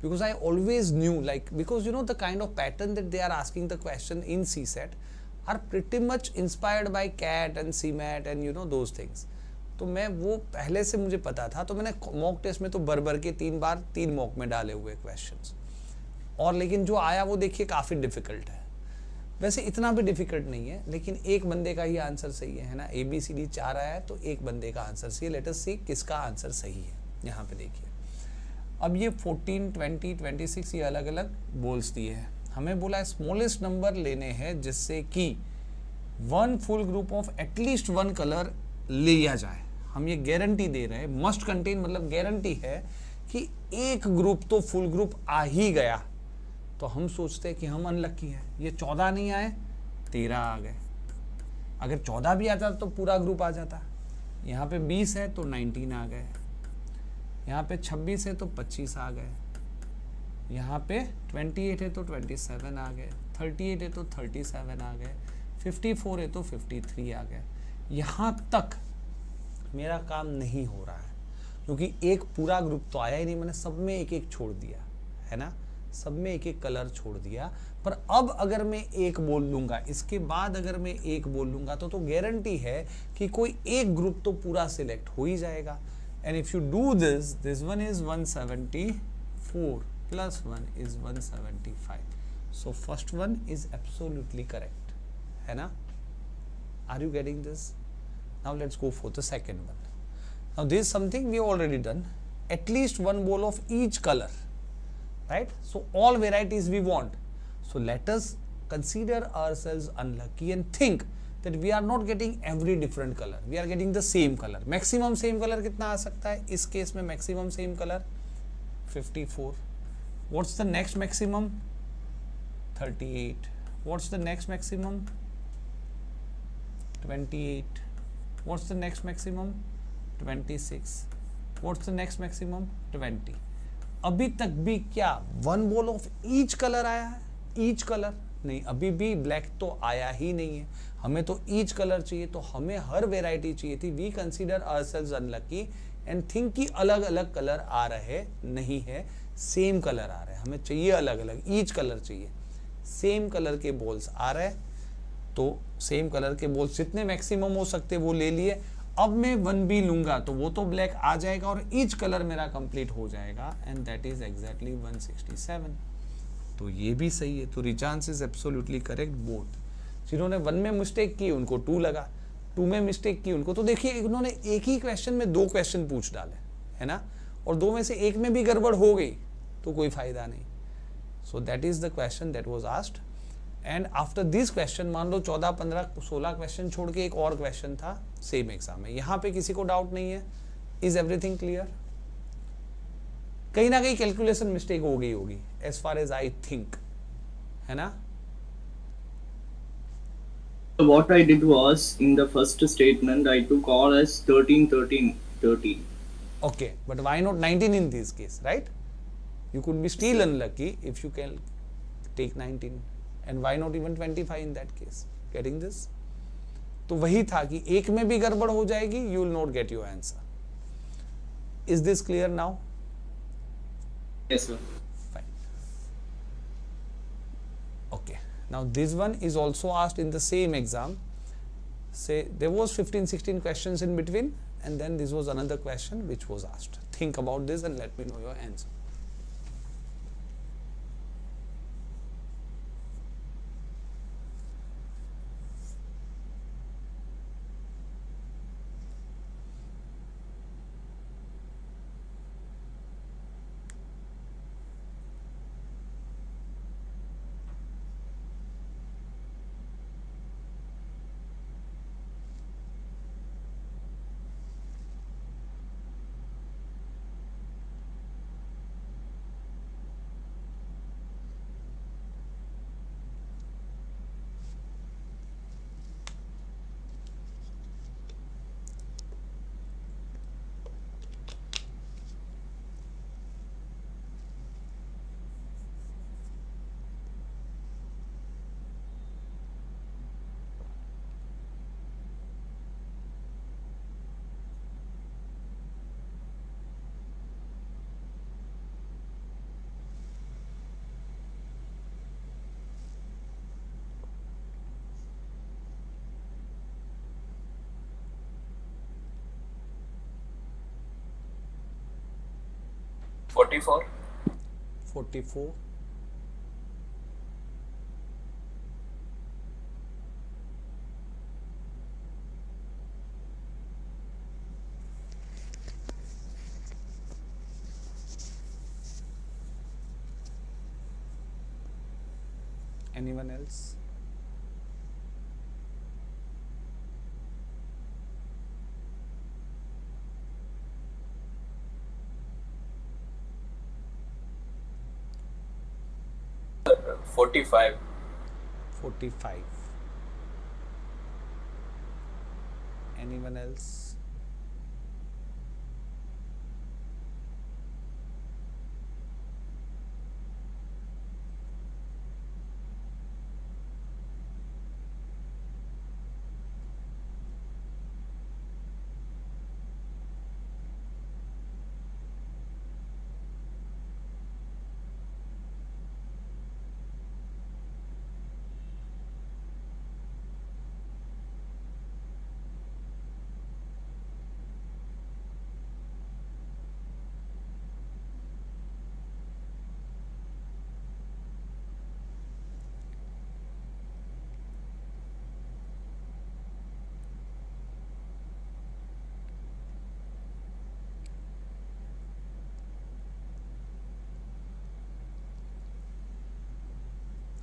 because I always knew, like, because you know the kind of pattern that they are asking the question in CSET are pretty much inspired by CAT and CMAT and you know those things. तो मैं वो पहले से मुझे पता था, तो मैंने मॉक टेस्ट में तो भर के 3 बार 3 मॉक में डाले हुए क्वेश्चंस. और लेकिन जो आया वो देखिए काफ़ी डिफ़िकल्ट है. वैसे इतना भी डिफ़िकल्ट नहीं है, लेकिन एक बंदे का ही आंसर सही है ना. ABCD 4 आया है तो एक बंदे का आंसर सही है. लेट अस सी किसका आंसर सही है. यहाँ पे देखिए, अब ये 14, 20, 26 ये अलग अलग बोल्स दिए हैं. हमें बोला स्मॉलेस्ट नंबर लेने हैं जिससे कि 1 full group of at least 1 colour लिया जाए. हम ये गारंटी दे रहे हैं, मस्ट कंटेन मतलब गारंटी है कि एक ग्रुप तो फुल ग्रुप आ ही गया. तो हम सोचते हैं कि हम अनलकी हैं. ये 14 नहीं आए, 13 आ गए. अगर 14 भी आता तो पूरा ग्रुप आ जाता. यहाँ पे 20 है तो 19 आ गए. यहाँ पे 26 है तो 25 आ गए. यहाँ पे 28 है तो 27 आ गए. 38 है तो 37 आ गए. 54 है तो 53 आ गए. यहाँ तक मेरा काम नहीं हो रहा है क्योंकि एक पूरा ग्रुप तो आया ही नहीं. मैंने सब में एक एक छोड़ दिया है ना, सब में एक एक कलर छोड़ दिया. पर अब अगर मैं एक बोल लूँगा, इसके बाद अगर मैं एक बोल लूँगा तो गारंटी है कि कोई एक ग्रुप तो पूरा सिलेक्ट हो ही जाएगा. And if you do this, this one is 174 plus 1 is 175. So first one is absolutely correct. है ना? Are you getting this? Now let's go for the second one. Now this is something we already done. At least one bowl of each color. Right? So all varieties we want. So let us consider ourselves unlucky and think that we are not getting every different color. We are getting the same color. Maximum same color कितना आ सकता है? इस case में maximum same color 54. What's the next maximum? 38. What's the next maximum? 28. What's the next maximum? 26. What's the next maximum? 20. अभी तक भी क्या one bowl of each color आया है? Each color नहीं, अभी भी ब्लैक तो आया ही नहीं है. हमें तो ईच कलर चाहिए, तो हमें हर वेराइटी चाहिए थी. We consider ourselves unlucky and think कि अलग अलग कलर आ रहे नहीं है, सेम कलर आ रहे हैं. हमें चाहिए अलग अलग, ईच कलर चाहिए. सेम कलर के बॉल्स आ रहे हैं, तो सेम कलर के बॉल्स जितने मैक्सिमम हो सकते वो ले लिए. अब मैं 1B लूँगा तो वो तो ब्लैक आ जाएगा और ईच कलर मेरा कंप्लीट हो जाएगा. And that is exactly 167. तो ये भी सही है. तो रिचांस इज एब्सोल्युटली करेक्ट बोथ. जिन्होंने 1 में मिस्टेक की उनको 2 लगा, 2 में मिस्टेक की उनको, तो देखिए उन्होंने एक ही क्वेश्चन में 2 क्वेश्चन पूछ डाले है ना, और 2 में से एक में भी गड़बड़ हो गई तो कोई फायदा नहीं. So that is the question that was asked. And after this question मान लो 14, 15, 16 क्वेश्चन छोड़ के एक और क्वेश्चन था सेम एग्जाम में. यहाँ पे किसी को डाउट नहीं है? Is everything clear? कहीं ना कहीं कैलकुलेशन मिस्टेक हो गई होगी as far as I think, है ना? What I did was, in the first statement, I took all as 13, 13, 13. Okay, but why not 19 in this case, right? You could be still unlucky if you can take 19, and why not even 25 in that case? Getting this? तो वही था कि एक में भी गड़बड़ हो जाएगी, you will not get your answer. Is this clear now? Yes, sir. Fine. Okay. Now this one is also asked in the same exam. Say there was 15, 16 questions in between, and then this was another question which was asked. Think about this and let me know your answer. 44. 44. Anyone else? Uh, 45. 45. Anyone else?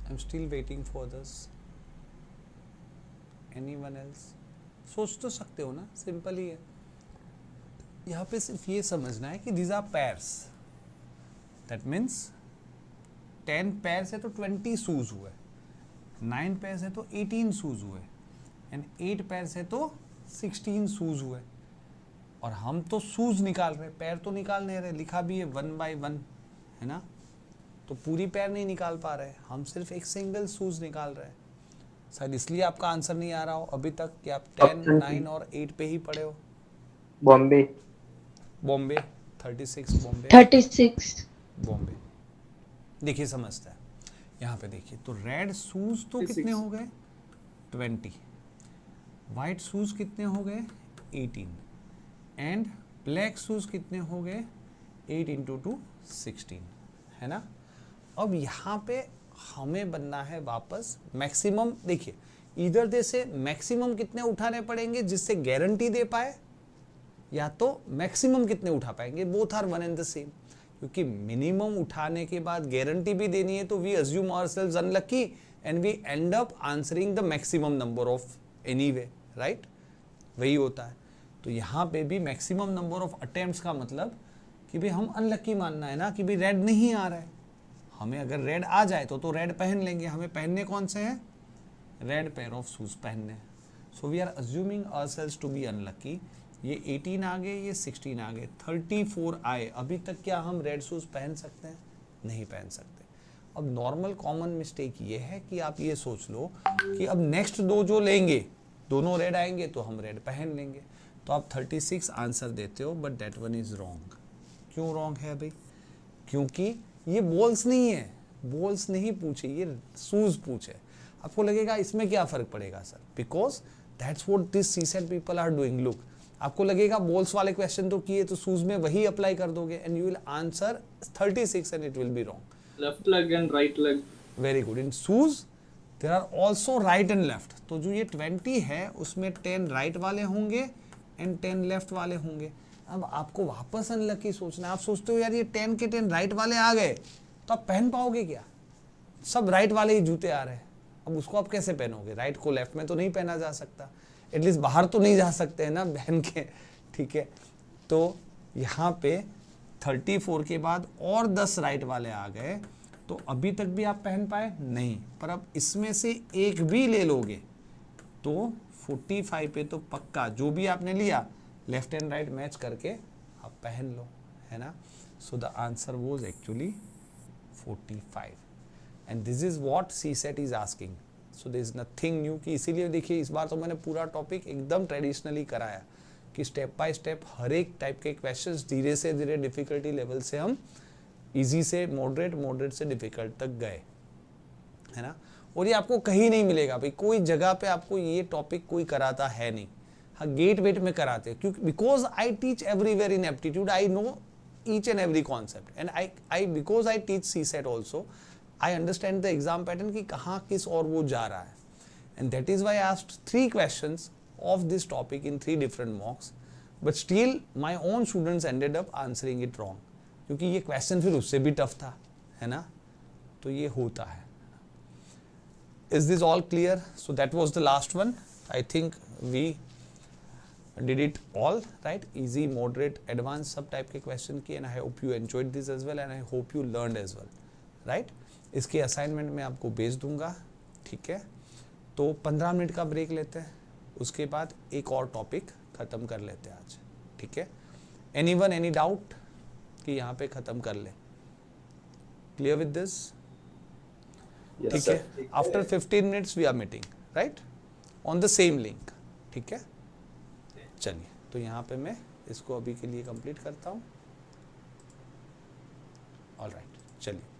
I'm still waiting for this. Anyone else? सोच तो सकते हो ना, simple ही है. यहाँ पे सिर्फ ये समझना है कि these are pairs. That means 10 pairs है तो 20 शूज हुए, 9 pairs है तो 18 शूज हुए, एंड 8 pairs है तो 16 शूज हुए. और हम तो शूज निकाल रहे, पैर तो निकाल नहीं रहे. लिखा भी है 1 by 1, है ना. तो पूरी पैर नहीं निकाल पा रहे, हम सिर्फ एक सिंगल शूज निकाल रहे हैं. शायद इसलिए आपका आंसर नहीं आ रहा हो अभी तक कि आप 10, 9 और 8 पे ही पड़े हो. बॉम्बे. बॉम्बे 36. बॉम्बे 36. बॉम्बे. देखिए समझता है. यहाँ पे देखिए तो रेड शूज तो 36. कितने हो गए 20, वाइट शूज कितने हो गए 18, एंड ब्लैक शूज कितने हो गए 8 × 2 16, है ना. अब यहाँ पे हमें बनना है वापस मैक्सिमम. देखिए इधर दे से मैक्सिमम कितने उठाने पड़ेंगे जिससे गारंटी दे पाए, या तो मैक्सिमम कितने उठा पाएंगे. Both are one and the same, क्योंकि मिनिमम उठाने के बाद गारंटी भी देनी है. तो we assume ourselves unlucky and we end up answering the maximum number of anyway, right. वही होता है. तो यहाँ पे भी मैक्सिमम नंबर ऑफ अटेम्प्ट्स का मतलब कि भाई हम अनलकी मानना है ना कि भाई रेड नहीं आ रहा है. हमें अगर रेड आ जाए तो रेड पहन लेंगे. हमें पहनने कौन से हैं, रेड पेयर ऑफ शूज पहनने. So we are assuming ourselves to be unlucky. ये 18 आ गए, ये 16 आ गए, 34 आए. अभी तक क्या हम रेड शूज पहन सकते हैं, नहीं पहन सकते. अब नॉर्मल कॉमन मिस्टेक ये है कि आप ये सोच लो कि अब नेक्स्ट दो जो लेंगे दोनों रेड आएंगे तो हम रेड पहन लेंगे. तो आप 36 आंसर देते हो, but that one is wrong. क्यों रॉन्ग है भाई, क्योंकि ये बॉल्स नहीं है, बॉल्स नहीं पूछे, ये शूज पूछे. आपको लगेगा इसमें क्या फर्क पड़ेगा sir, because that's what this CSAT people are doing. Look, आपको लगेगा बॉल्स वाले क्वेश्चन तो किए तो शूज में वही अप्लाई कर दोगे and you will answer 36 and it will be wrong. Left leg and right leg. Very good. In shoes there are also right and left. तो जो ये 20 है उसमें 10 राइट वाले होंगे एंड 10 लेफ्ट वाले होंगे. अब आपको वापस अनलकी सोचना है. आप सोचते हो यार ये 10 के 10 राइट वाले आ गए तो आप पहन पाओगे क्या, सब राइट वाले ही जूते आ रहे हैं. अब उसको आप कैसे पहनोगे, राइट को लेफ्ट में तो नहीं पहना जा सकता, एटलीस्ट बाहर तो नहीं जा सकते हैं ना पहन के, ठीक है. तो यहाँ पे 34 के बाद और 10 राइट वाले आ गए तो अभी तक भी आप पहन पाए नहीं. पर अब इसमें से एक भी ले लोगे तो 45 पे तो पक्का जो भी आपने लिया लेफ्ट एंड राइट मैच करके आप पहन लो, है ना. So the answer was actually 45 and this is what CSAT is asking. So there is nothing new. कि इसीलिए देखिए इस बार तो मैंने पूरा टॉपिक एकदम ट्रेडिशनली कराया कि स्टेप बाय स्टेप हर एक टाइप के क्वेश्चंस धीरे से धीरे डिफिकल्टी लेवल से हम इजी से मॉडरेट, मॉडरेट से डिफिकल्ट तक गए, है ना. और ये आपको कहीं नहीं मिलेगा भाई, कोई जगह पे आपको ये टॉपिक कोई कराता है नहीं. हाँ गेट वेट में कराते हैं, क्योंकि because I teach everywhere in aptitude. I know each and every concept. And I because I teach CSET also, I understand the exam pattern कि कहाँ किस और वो जा रहा है. And that is why I asked 3 questions of this topic in 3 different mocks. But still my own students ended up answering it wrong. क्योंकि ये question फिर उससे भी tough था, है ना? तो ये होता है. Is this all clear? So that was the last one. I think we did it all, right? Easy, moderate, advanced सब type के question किए, and I hope you enjoyed this as well, and I hope you learned as well, right? इसके assignment मैं आपको भेज दूंगा, ठीक है? तो 15 मिनट का ब्रेक लेते हैं, उसके बाद एक और टॉपिक ख़त्म कर लेते हैं आज, ठीक है? Anyone, any doubt कि यहाँ पे ख़त्म कर ले? Clear with this? Yes, ठीक sir. है? After 15 minutes we are meeting, right? On the same link, ठीक है? चलिए, तो यहाँ पे मैं इसको अभी के लिए कंप्लीट करता हूँ. ऑल राइट, चलिए.